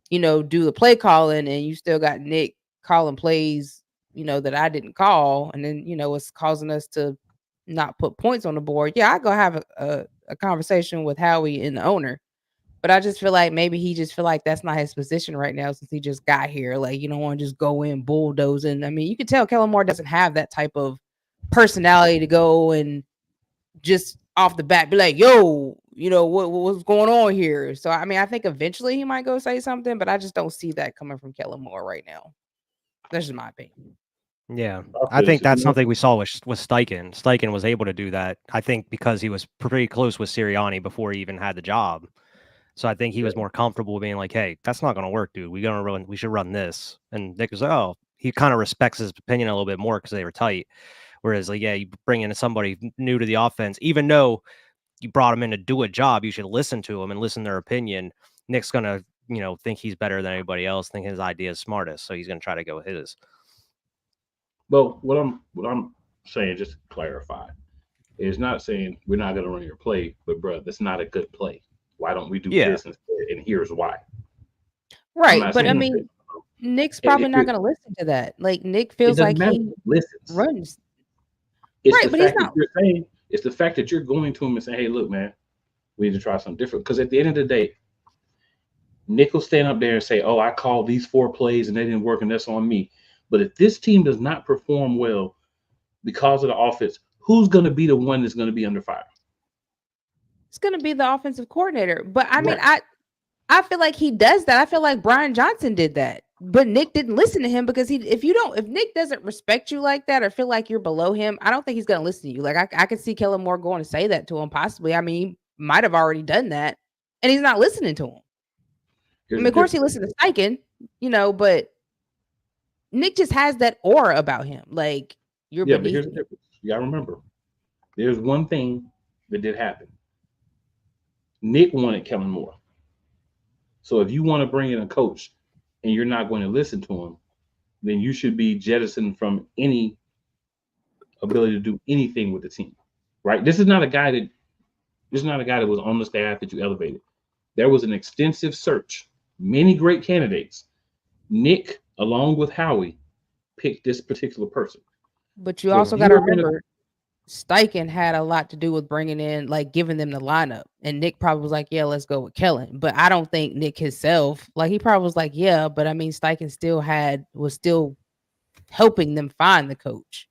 you know, do the play calling, and you still got Nick calling plays, you know, that I didn't call, and then, you know, it's causing us to not put points on the board. Yeah, I go have a conversation with Howie and the owner. But I just feel like maybe he just feel like that's not his position right now since he just got here. Like, you don't want to just go in bulldozing. I mean, you can tell Kellen Moore doesn't have that type of personality to go and just off the bat be like, yo, you know, what's going on here? So, I mean, I think eventually he might go say something, but I just don't see that coming from Kellen Moore right now. That's just my opinion. Yeah, I think that's something we saw with Steichen. Steichen was able to do that, I think, because he was pretty close with Sirianni before he even had the job. So I think he was more comfortable being like, hey, that's not going to work, dude. We should run this. And Nick was like, oh, he kind of respects his opinion a little bit more because they were tight. Whereas, like, yeah, you bring in somebody new to the offense, even though you brought him in to do a job, you should listen to him and listen to their opinion. Nick's going to, you know, think he's better than anybody else, think his idea is smartest. So he's going to try to go with his. Well, what I'm saying, just to clarify, is not saying we're not going to run your play, but bro, that's not a good play. Why don't we do this instead? And here's why. Right, but I mean, Nick's probably not going to listen to that. Like, Nick feels like he runs. It's right, but he's not. You're saying it's the fact that you're going to him and saying, "Hey, look, man, we need to try something different." Because at the end of the day, Nick will stand up there and say, "Oh, I called these 4 plays and they didn't work, and that's on me." But if this team does not perform well because of the offense, who's going to be the one that's going to be under fire? It's going to be the offensive coordinator. But I mean, I feel like he does that. I feel like Brian Johnson did that, but Nick didn't listen to him because if Nick doesn't respect you like that or feel like you're below him, I don't think he's going to listen to you. Like, I could see Kellen Moore going to say that to him possibly. I mean, he might have already done that and he's not listening to him. I mean, of course he listened to Steichen, you know, but Nick just has that aura about him. Like, you're but here's the difference. You got to remember, there's one thing that did happen. Nick wanted Kellen Moore. So if you want to bring in a coach and you're not going to listen to him, then you should be jettisoned from any ability to do anything with the team, right? This is not a guy that was on the staff that you elevated. There was an extensive search, many great candidates. Nick, along with Howie, picked this particular person. But you also got to remember, Steichen had a lot to do with bringing in, like, giving them the lineup. And Nick probably was like, yeah, let's go with Kellen. But I don't think Nick himself, like, he probably was like, yeah, but I mean, Steichen was still helping them find the coach.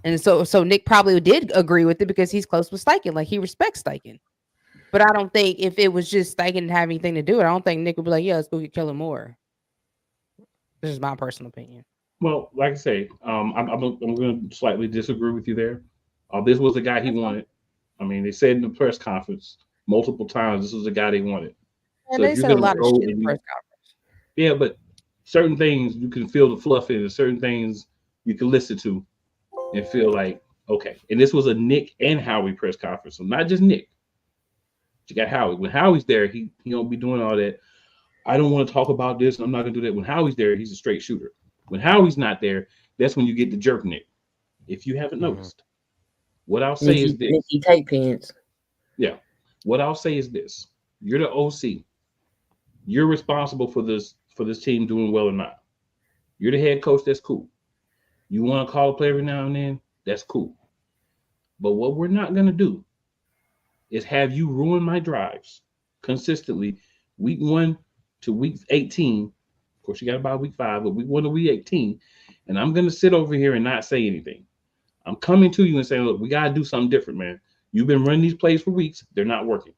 And so Nick probably did agree with it because he's close with Steichen. Like, he respects Steichen. But I don't think if it was just Steichen didn't have anything to do with it, I don't think Nick would be like, yeah, let's go get Kellen Moore. This is my personal opinion. Well, like I say, I'm going to slightly disagree with you there. This was the guy he wanted. I mean, they said in the press conference multiple times this was the guy they wanted. And so they said a lot of shit in the press conference. Yeah, but certain things you can feel the fluff in, and certain things you can listen to and feel like, Okay. And this was a Nick and Howie press conference. So not just Nick. You got Howie. When Howie's there, he don't be doing all that. I don't want to talk about this. I'm not going to do that. When Howie's there, he's a straight shooter. When Howie's not there, that's when you get the jerk Nick. If you haven't noticed. What I'll say is this. Nicky tight pants. Yeah. What I'll say is this. You're the OC. You're responsible for this team doing well or not. You're the head coach. That's cool. You want to call a play every now and then? That's cool. But what we're not going to do is have you ruin my drives consistently week 1 to week 18. Of course, you got about week 5, but week 1 to week 18. And I'm going to sit over here and not say anything. I'm coming to you and saying, look, we got to do something different, man. You've been running these plays for weeks. They're not working.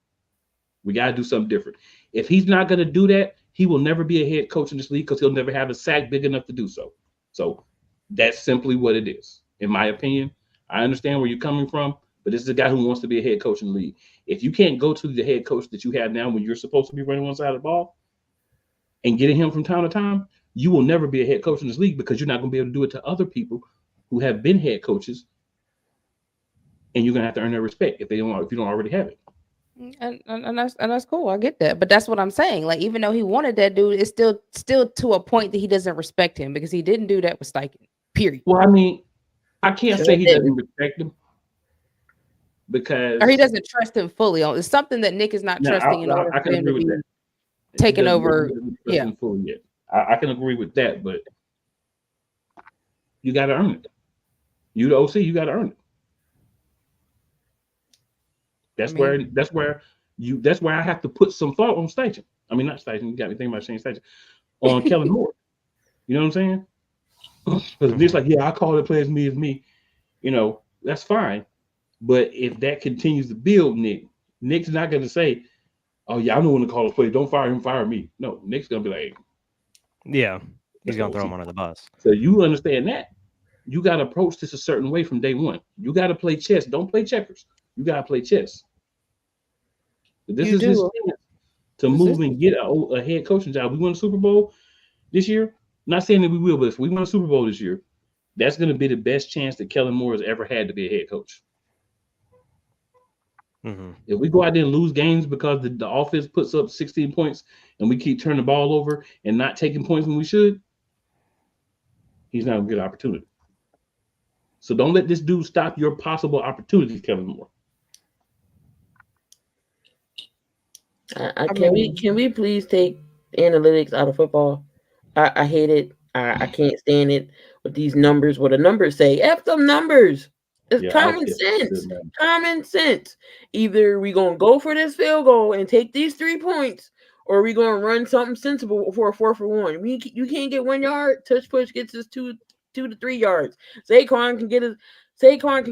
We got to do something different. If he's not going to do that, he will never be a head coach in this league because he'll never have a sack big enough to do so. So that's simply what it is, in my opinion. I understand where you're coming from, but this is a guy who wants to be a head coach in the league. If you can't go to the head coach that you have now when you're supposed to be running one side of the ball and getting him from time to time, you will never be a head coach in this league because you're not going to be able to do it to other people who have been head coaches, and you're going to have to earn their respect if you don't already have it. And that's cool. I get that. But that's what I'm saying. Like, even though he wanted that dude, it's still to a point that he doesn't respect him because he didn't do that with Steichen, period. Well, I mean, I can't say he doesn't respect him because... Or he doesn't trust him fully. It's something that Nick is not trusting in order for him to be taking over. Yeah. I can agree with that, but you got to earn it. You the OC, you got to earn it. That's where I have to put some thought on Steichen. I mean, not Steichen. You got me thinking about Shane Steichen. On Kellen Moore. You know what I'm saying? Because it's like, yeah, I call it play as me. You know, that's fine. But if that continues to build Nick's not going to say, oh, yeah, I know when to call a play. Don't fire him, fire me. No, Nick's going to be like, yeah, he's going to throw him under the bus. So you understand that. You got to approach this a certain way from day one. You got to play chess. Don't play checkers. You got to play chess. This is his chance to move and get a head coaching job. We won a Super Bowl this year. Not saying that we will, but if we win a Super Bowl this year, that's going to be the best chance that Kellen Moore has ever had to be a head coach. Mm-hmm. If we go out there and lose games because the offense puts up 16 points and we keep turning the ball over and not taking points when we should, he's not a good opportunity. So don't let this dude stop your possible opportunities, Kellen Moore. Can we please take analytics out of football? I hate it. I can't stand it with these numbers. What the numbers say? F them numbers. It's common sense. Common sense. Either we gonna go for this field goal and take these 3 points, or we gonna run something sensible for a 4-for-1. You can't get 1 yard. Touch push gets us 2 to 3 yards. Saquon can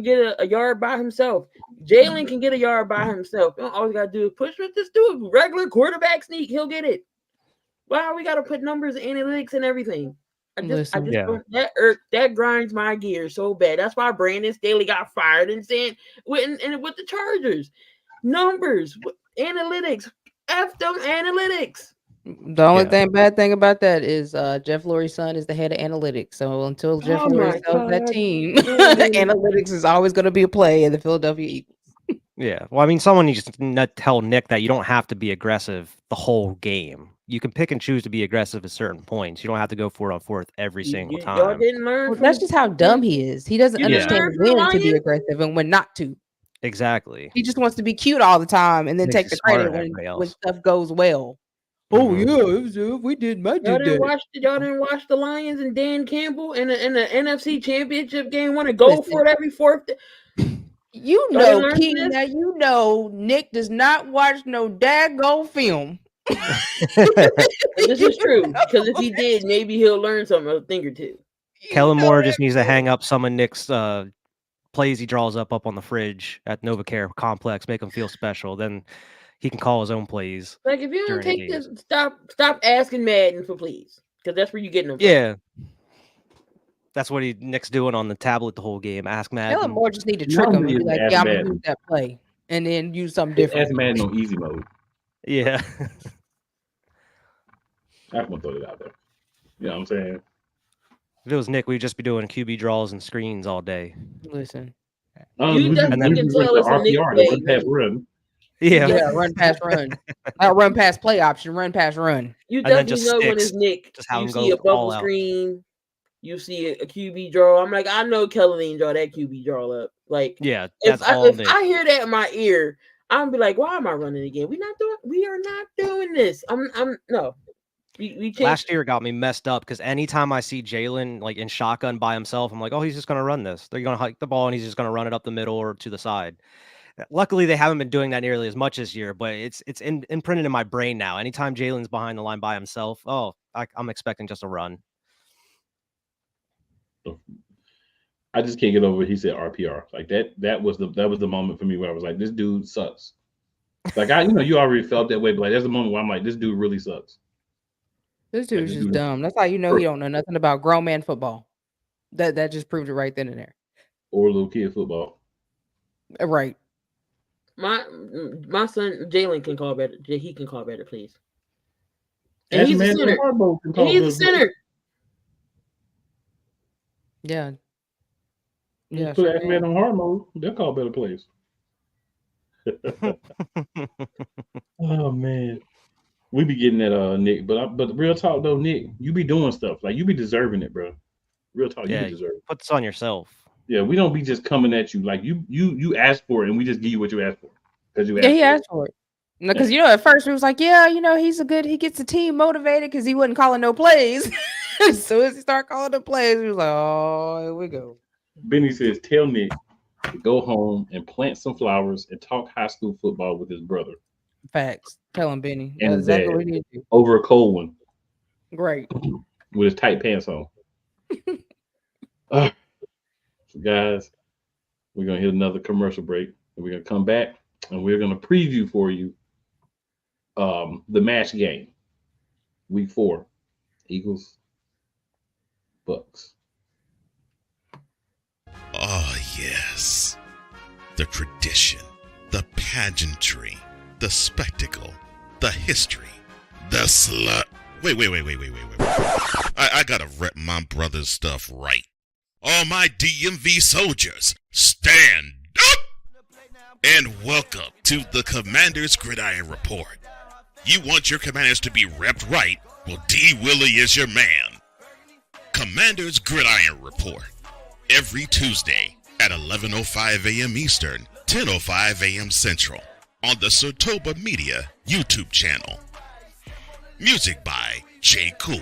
get a yard by himself. Jalen can get a yard by himself. All we gotta do is push with this dude. Regular quarterback sneak, he'll get it. Wow, we gotta put numbers, analytics, and everything. I just don't, that grinds my gears so bad. That's why Brandon Staley got fired and saying with the Chargers. Numbers, analytics, F them analytics. The only bad thing about that is Jeff Lurie's son is the head of analytics. So until Jeff Lurie sells that team, analytics is always going to be a play in the Philadelphia Eagles. Yeah. Well, I mean, someone needs to tell Nick that you don't have to be aggressive the whole game. You can pick and choose to be aggressive at certain points. You don't have to go for it on fourth every single time. Y'all didn't learn. That's just how dumb he is. He doesn't understand when to be aggressive and when not to. Exactly. He just wants to be cute all the time and then take the credit when stuff goes well. Oh yeah, we did my Y'all didn't watch the Lions and Dan Campbell in the NFC Championship game. Want to go for it every fourth. You know, King, now you know Nick does not watch no daggone film. This is true, because if he did, maybe he'll learn something, a thing or two. Kellen Moore just needs to hang up some of Nick's plays he draws up on the fridge at NovaCare Complex, make him feel special. Then he can call his own plays. Like, if you don't take this, stop asking Madden for please, because that's where you get them. Yeah. That's what Nick's doing on the tablet the whole game. Ask Madden. Kellen Moore just need to trick him and be like, yeah, I'm going to use that play. And then use something different. Ask Madden on easy mode. Yeah. I'm going to throw it out there. You know what I'm saying? If it was Nick, we'd just be doing QB draws and screens all day. Listen, You definitely can tell it's a Nick RPR, play. the run pass run. Yeah, run pass run. Not run pass play option, run pass run. You And then definitely just know when sticks. it's Nick. Just have You him see go a bubble all out. screen. You see a QB draw. I'm like, I know Kellen didn't draw that QB draw up. Like, Yeah, if that's all Nick. I hear that in my ear, I'm be like, why am I running again? We are not doing this. No. We can't. Last year got me messed up because anytime I see Jalen like in shotgun by himself, I'm like, oh, he's just gonna run this. They're gonna hike the ball and he's just gonna run it up the middle or to the side. Luckily, they haven't been doing that nearly as much this year, but it's imprinted in my brain now. Anytime Jalen's behind the line by himself, I'm expecting just a run. I just can't get over it. He said RPR. Like that was the moment for me where I was like, this dude sucks. Like you already felt that way, but like there's a moment where I'm like, this dude really sucks. This dude's just dumb. That's how you know he don't know nothing about grown man football. That just proved it right then and there. Or little kid football. Right. My son Jalen can call better. He can call better, please. And As he's a man, center. Harbaugh can call And he's a better. center. Yeah. Yeah. Put sure that can. man on hard mode. They'll call better plays. Oh man, we be getting that, Nick. But real talk though, Nick, you be doing stuff like you be deserving it, bro. Real talk, Yeah, you be deserving. put this on yourself. Yeah, we don't be just coming at you like you asked for it, and we just give you what you asked for because you asked. Yeah, he for asked for it. No, because at first we was like, yeah, he gets the team motivated because he wasn't calling no plays. As soon as he started calling the plays, we was like, oh, here we go. Benny says, tell Nick to go home and plant some flowers and talk high school football with his brother. Facts. Tell him, Benny. And That's exactly dad what he need to do. over a cold one Great. with his tight pants on. So guys, we're gonna hit another commercial break, and we're gonna come back and we're gonna preview for you the match game, week 4, Eagles, Bucks. Oh, yes. The tradition, the pageantry, the spectacle, the history, the slut. Wait. I gotta rep my brother's stuff right. All my DMV soldiers, stand up! And welcome to the Commander's Gridiron Report. You want your commanders to be repped right? Well, D. Willie is your man. Commander's Gridiron Report. Every Tuesday at 11:05 a.m. Eastern, 10:05 a.m. Central on the Sotoba Media YouTube channel. Music by J. Cool.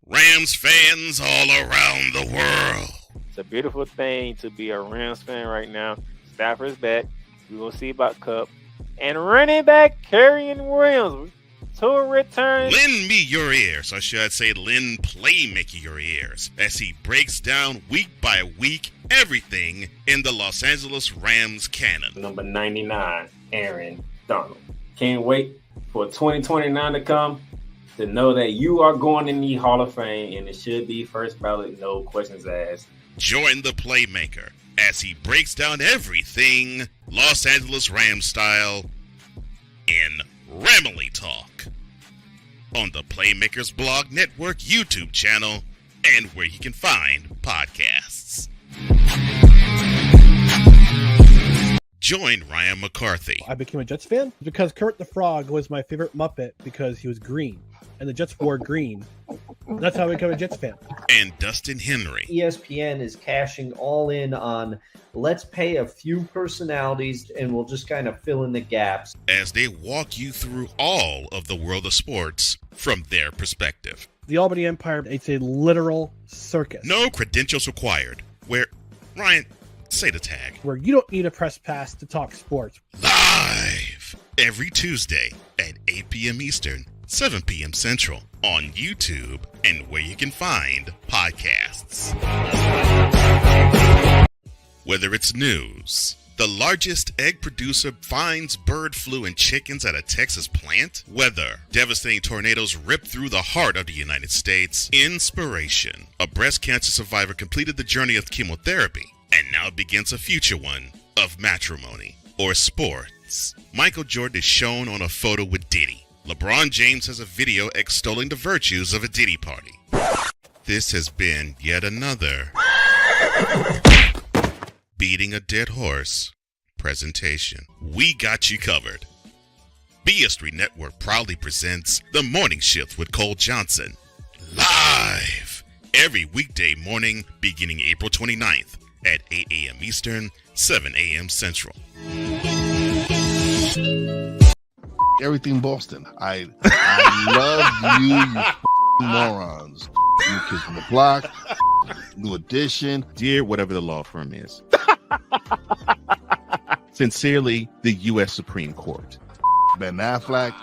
Rams fans all around the world. It's a beautiful thing to be a Rams fan right now. Stafford's back. We're going to see about Cup. And running back Kerryon Williams to a return. Lend me your ears, or should I say lend Playmaker your ears, as he breaks down week by week everything in the Los Angeles Rams canon. Number 99, Aaron Donald. Can't wait for 2029 to come to know that you are going in the Hall of Fame, and it should be first ballot, no questions asked. Join the Playmaker as he breaks down everything Los Angeles Rams style in Ramily Talk on the Playmakers Blog Network YouTube channel and where you can find podcasts. Join Ryan McCarthy. I became a Jets fan because Kurt the Frog was my favorite Muppet because he was green and the Jets wore green. That's how I became a Jets fan. And Dustin Henry. ESPN is cashing all in on let's pay a few personalities and we'll just kind of fill in the gaps. As they walk you through all of the world of sports from their perspective. The Albany Empire, it's a literal circus. No credentials required. Where, Ryan, say the tag. Where you don't need a press pass to talk sports. Live every Tuesday at 8 p.m. Eastern, 7 p.m. Central on YouTube and where you can find podcasts. Whether it's news, the largest egg producer finds bird flu in chickens at a Texas plant, weather, devastating tornadoes rip through the heart of the United States, inspiration, a breast cancer survivor completed the journey of chemotherapy and now begins a future one of matrimony or sports. Michael Jordan is shown on a photo with Diddy. LeBron James has a video extolling the virtues of a Diddy party. This has been yet another Beating a Dead Horse presentation. We got you covered. BS3 Network proudly presents The Morning Shift with Cole Johnson, live every weekday morning beginning April 29th at 8 a.m. Eastern, 7 a.m. Central. Everything Boston. I love you morons. New Kids from the Block, New Edition. Dear whatever the law firm is. Sincerely, the U.S. Supreme Court. Ben Affleck,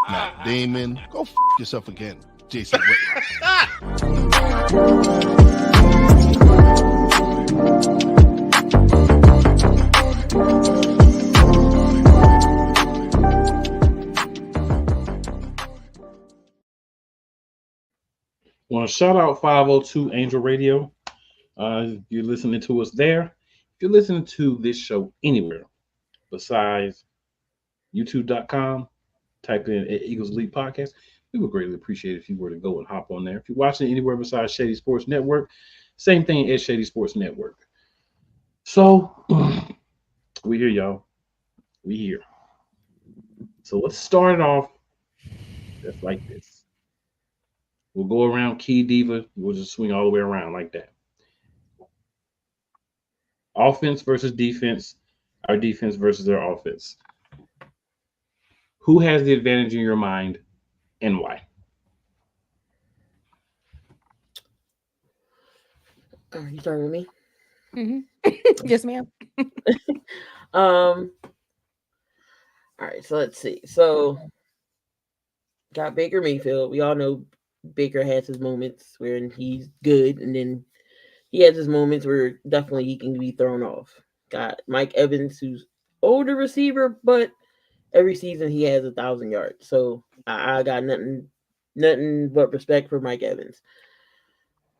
Matt Damon. Go yourself again, Jason Whitlock. Want to shout out 502 Angel Radio. You're listening to us there. If you're listening to this show anywhere besides youtube.com, type in Eagles Elite Podcast. We would greatly appreciate it if you were to go and hop on there. If you're watching anywhere besides Shady Sports Network, same thing as Shady Sports Network. So we here, y'all. We here. So let's start it off just like this. We'll go around Key Diva. We'll just swing all the way around like that. Offense versus defense. Our defense versus their offense. Who has the advantage in your mind and why? You starting with me? Mm-hmm. Yes, ma'am. All right, so let's see. So got Baker Mayfield. We all know Baker has his moments where he's good, and then he has his moments where definitely he can be thrown off. Got Mike Evans, who's older receiver, but every season he has 1,000 yards. So I got nothing but respect for Mike Evans.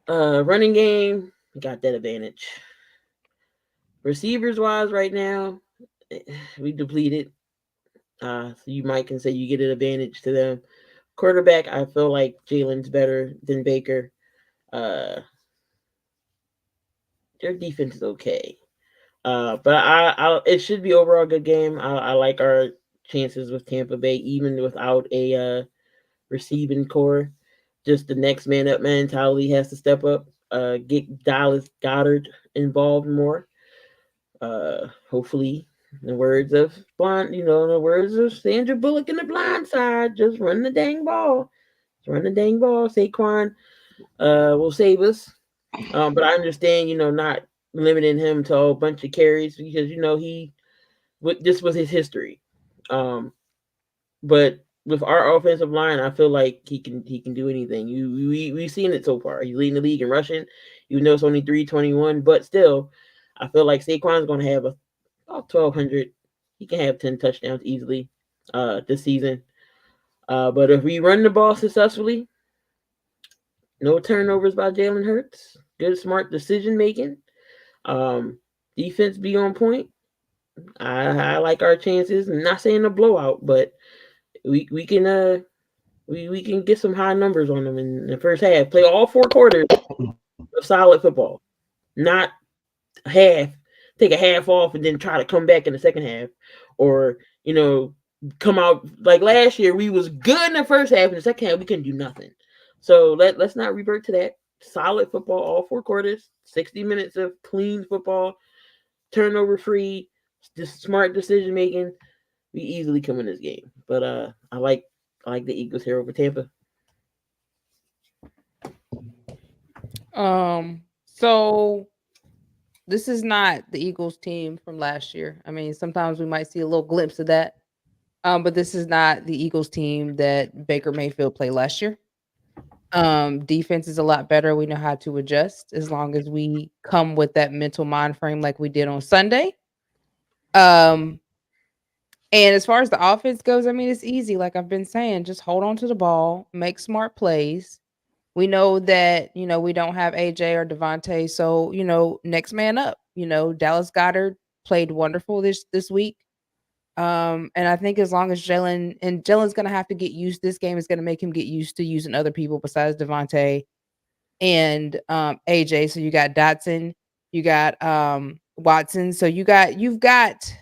Running game, got that advantage. Receivers wise, right now, we depleted. So you might can say you get an advantage to them. Quarterback, I feel like Jalen's better than Baker. Their defense is okay. But it should be overall a good game. I like our chances with Tampa Bay, even without a receiving core. Just the next man up mentality has to step up. Get Dallas Goddard involved more. Hopefully, in the words of Sandra Bullock in The Blind Side, just run the dang ball. Just run the dang ball. Saquon will save us. But I understand, not limiting him to a bunch of carries because this was his history. But with our offensive line, I feel like he can do anything. We've seen it so far. He's leading the league in rushing, even though it's only 321. But still, I feel like Saquon's going to have about 1,200. He can have 10 touchdowns easily this season. But if we run the ball successfully, no turnovers by Jalen Hurts, good smart decision making. Defense be on point. I like our chances. I'm not saying a blowout, but we can get some high numbers on them in the first half. Play all 4 quarters of solid football, not half. Take a half off and then try to come back in the second half, or come out like last year. We was good in the first half, in the second half we couldn't do nothing. So let's not revert to that. Solid football, all 4 quarters, 60 minutes of clean football, turnover free, just smart decision making. We easily come in this game. But I like the Eagles here over Tampa. So this is not the Eagles team from last year. I mean, sometimes we might see a little glimpse of that. But this is not the Eagles team that Baker Mayfield played last year. Defense is a lot better. We know how to adjust as long as we come with that mental mind frame like we did on Sunday. And as far as the offense goes, I mean, it's easy. Like I've been saying, just hold on to the ball, make smart plays. We know that, we don't have AJ or Devontae. So, next man up, Dallas Goddard played wonderful this week. And I think as long as Jalen's going to have to get used, this game is going to make him get used to using other people besides Devontae. and AJ. So you got Dotson, you got Watson. So you've got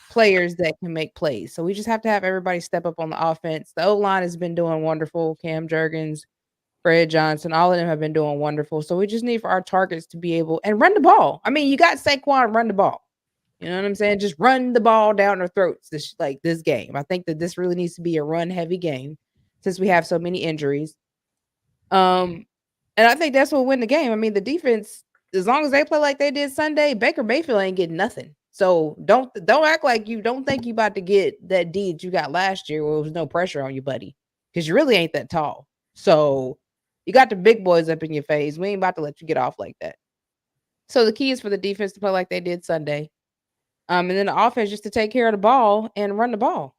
players that can make plays. So we just have to have everybody step up on the offense. The O-line has been doing wonderful. Cam Jurgens, Fred Johnson, all of them have been doing wonderful. So we just need for our targets to be able and run the ball. I mean, you got Saquon, run the ball. You know what I'm saying? Just run the ball down their throats this game. I think that this really needs to be a run-heavy game since we have so many injuries. And I think that's what win the game. I mean, the defense, as long as they play like they did Sunday, Baker Mayfield ain't getting nothing. So don't act like you don't think you about to get that D that you got last year where there was no pressure on you, buddy, because you really ain't that tall. So you got the big boys up in your face. We ain't about to let you get off like that. So the key is for the defense to play like they did Sunday. And then the offense just to take care of the ball and run the ball.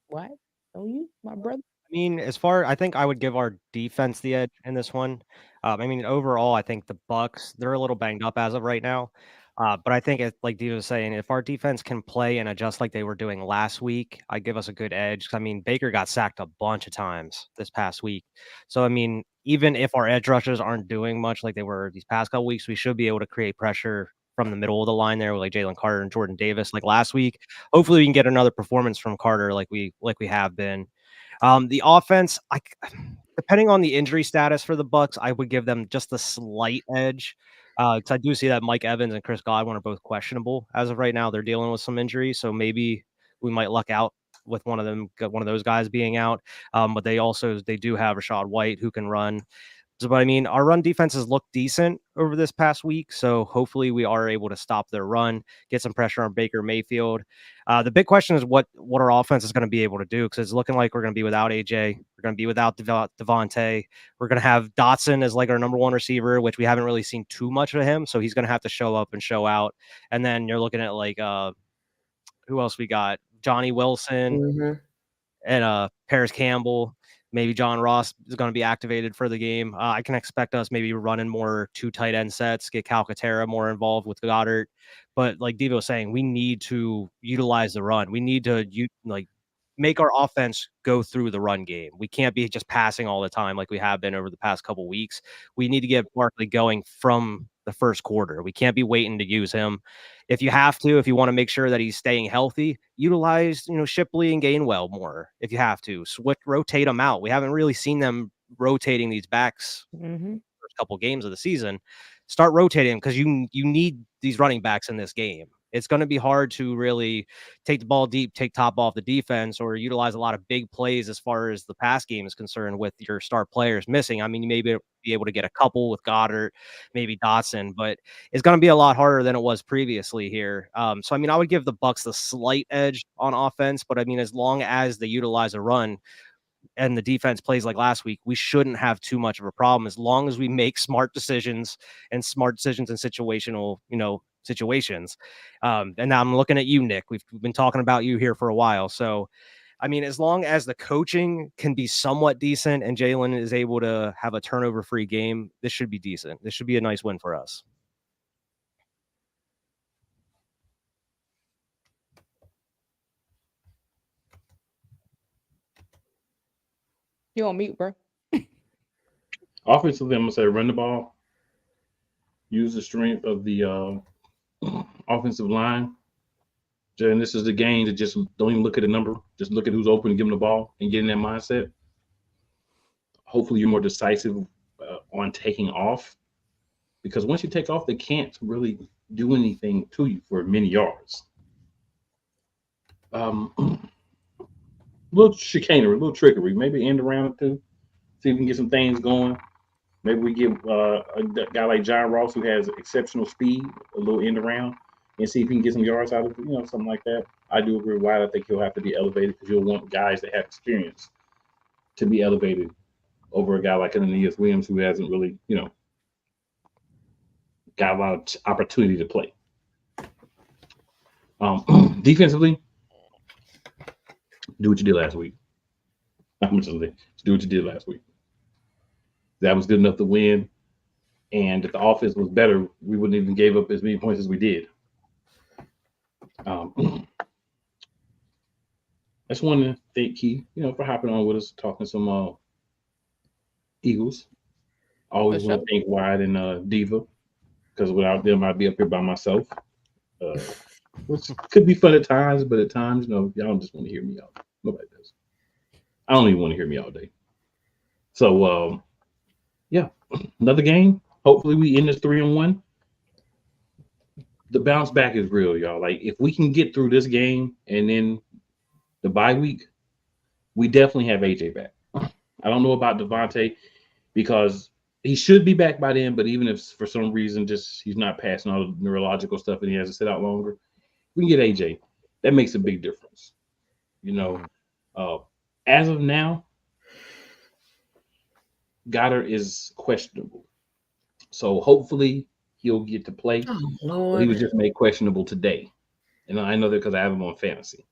What? Oh, you, my brother? I mean, I think I would give our defense the edge in this one. I mean, overall, I think the Bucks, they're a little banged up as of right now. But I think, like Dee was saying, if our defense can play and adjust like they were doing last week, I'd give us a good edge. I mean, Baker got sacked a bunch of times this past week. So, I mean, even if our edge rushers aren't doing much like they were these past couple weeks, we should be able to create pressure from the middle of the line there with like Jalen Carter and Jordan Davis like last week. Hopefully we can get another performance from Carter like we have been. The offense, depending on the injury status for the Bucks, I would give them just a slight edge. Because I do see that Mike Evans and Chris Godwin are both questionable as of right now. They're dealing with some injuries, so maybe we might luck out with one of those guys being out. But they do have Rashad White who can run. So, but I mean, our run defenses look decent over this past week, so hopefully we are able to stop their run, get some pressure on Baker Mayfield. The big question is what our offense is going to be able to do, because it's looking like we're going to be without AJ, we're going to be without Devontae, we're going to have Dotson as like our number one receiver, which we haven't really seen too much of him, so he's going to have to show up and show out. And then you're looking at like who else we got? Johnny Wilson and Paris Campbell. Maybe John Ross is going to be activated for the game. I can expect us maybe running more 2 tight end sets, get Calcaterra more involved with Goddard. But like Devo was saying, we need to utilize the run. We need to make our offense go through the run game. We can't be just passing all the time like we have been over the past couple weeks. We need to get Barkley going from the first quarter. We can't be waiting to use him. If you want to make sure that he's staying healthy, utilize, Shipley and Gainwell more if you have to. Rotate them out. We haven't really seen them rotating these backs first couple games of the season. Start rotating because you need these running backs in this game. It's going to be hard to really take the ball deep, take top off the defense, or utilize a lot of big plays as far as the pass game is concerned with your star players missing. I mean, you may be able to get a couple with Goddard, maybe Dotson, but it's going to be a lot harder than it was previously here. So, I mean, I would give the Bucks the slight edge on offense, but I mean, as long as they utilize a run and the defense plays like last week, we shouldn't have too much of a problem as long as we make smart decisions in situational, situations. And now I'm looking at you, Nick. We've been talking about you here for a while. So, I mean, as long as the coaching can be somewhat decent and Jalen is able to have a turnover-free game, this should be decent. This should be a nice win for us. You on mute, bro. Offensively, I'm going to say run the ball. Use the strength of the offensive line. And this is the game to just don't even look at the number. Just look at who's open and give them the ball and get in that mindset. Hopefully you're more decisive on taking off, because once you take off, they can't really do anything to you for many yards. Little chicanery, a little trickery, maybe end around or two. See if we can get some things going. Maybe we give a guy like John Ross, who has exceptional speed, a little end around, and see if he can get some yards out of it, something like that. I do agree with White. I think he'll have to be elevated because you'll want guys that have experience to be elevated over a guy like Aeneas Williams, who hasn't really, got a lot of opportunity to play. Defensively, do what you did last week. Not much of it. Do what you did last week. That was good enough to win. And if the offense was better, we wouldn't even gave up as many points as we did. I just want to thank Key, for hopping on with us, talking some Eagles. I always For want to thank Wyatt and Diva, because without them, I'd be up here by myself. Which could be fun at times, but at times, y'all don't just want to hear me out. Nobody does. I don't even want to hear me all day. So, yeah, another game. Hopefully, we end this 3-1. The bounce back is real, y'all. Like, if we can get through this game and then the bye week, we definitely have AJ back. I don't know about Devontae because he should be back by then, but even if for some reason just he's not passing all the neurological stuff and he has to sit out longer, we can get AJ. That makes a big difference. As of now, Goddard is questionable. So hopefully he'll get to play. But he was just made questionable today. And I know that because I have him on fantasy.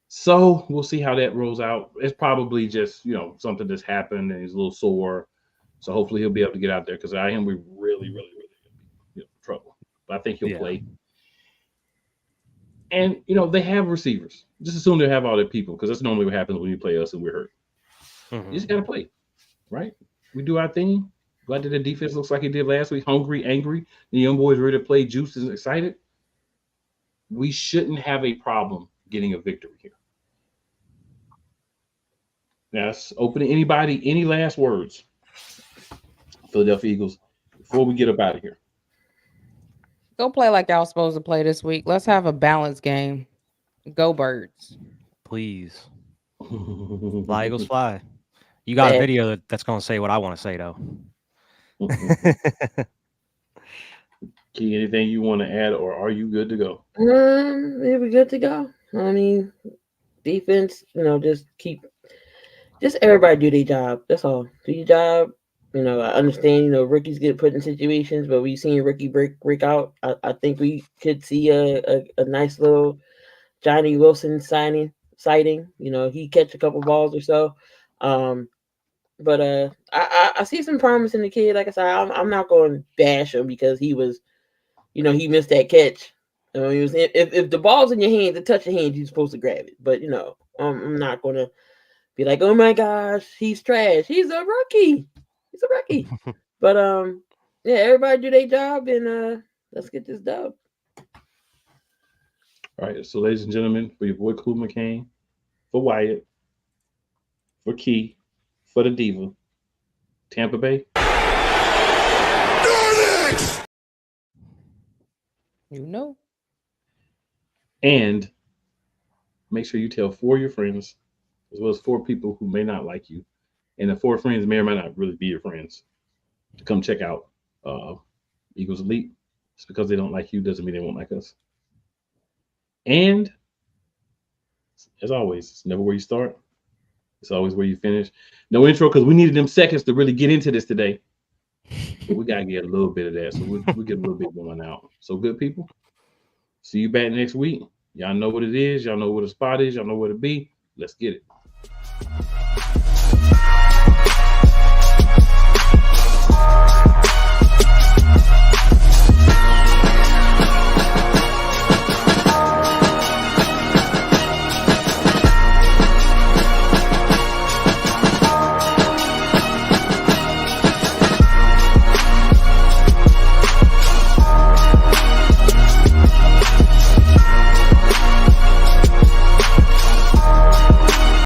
So we'll see how that rolls out. It's probably just, something that's happened and he's a little sore. So hopefully he'll be able to get out there because I am really in trouble. But I think he'll play. And, they have receivers. Just assume they have all their people because that's normally what happens when you play us and we're hurt. You just got to play, right? We do our thing. Glad that the defense looks like it did last week. Hungry, angry. The young boys ready to play. Juice is excited. We shouldn't have a problem getting a victory here. Now, it's open to anybody. Any last words, Philadelphia Eagles, before we get up out of here? Go play like y'all supposed to play this week. Let's have a balanced game. Go Birds. Please. Fly, Eagles, fly. You got a video that's going to say what I want to say, though. Key, anything you want to add, or are you good to go? We're good to go. I mean, defense, just everybody do their job. That's all. Do your job. I understand, rookies get put in situations, but we've seen rookie break out. I think we could see a nice little Johnny Wilson sighting. He catch a couple balls or so. But I see some promise in the kid. Like I said, I'm not going to bash him because he was, he missed that catch. If the ball's in your hand, to touch your hand, you're supposed to grab it. But I'm not going to be like, oh my gosh, he's trash. He's a rookie. But everybody do their job and let's get this dub. All right, so ladies and gentlemen, for your boy Clue McCain, for Wyatt, for Key, for the Diva, Tampa Bay. And make sure you tell 4 of your friends, as well as 4 people who may not like you. And the 4 friends may or may not really be your friends, to come check out Eagles Elite. Just because they don't like you doesn't mean they won't like us. And as always, it's never where you start. It's always where you finish. No intro because we needed them seconds to really get into this today. But we got to get a little bit of that. So we'll get a little bit going out. So good people, see you back next week. Y'all know what it is. Y'all know where the spot is. Y'all know where to be. Let's get it.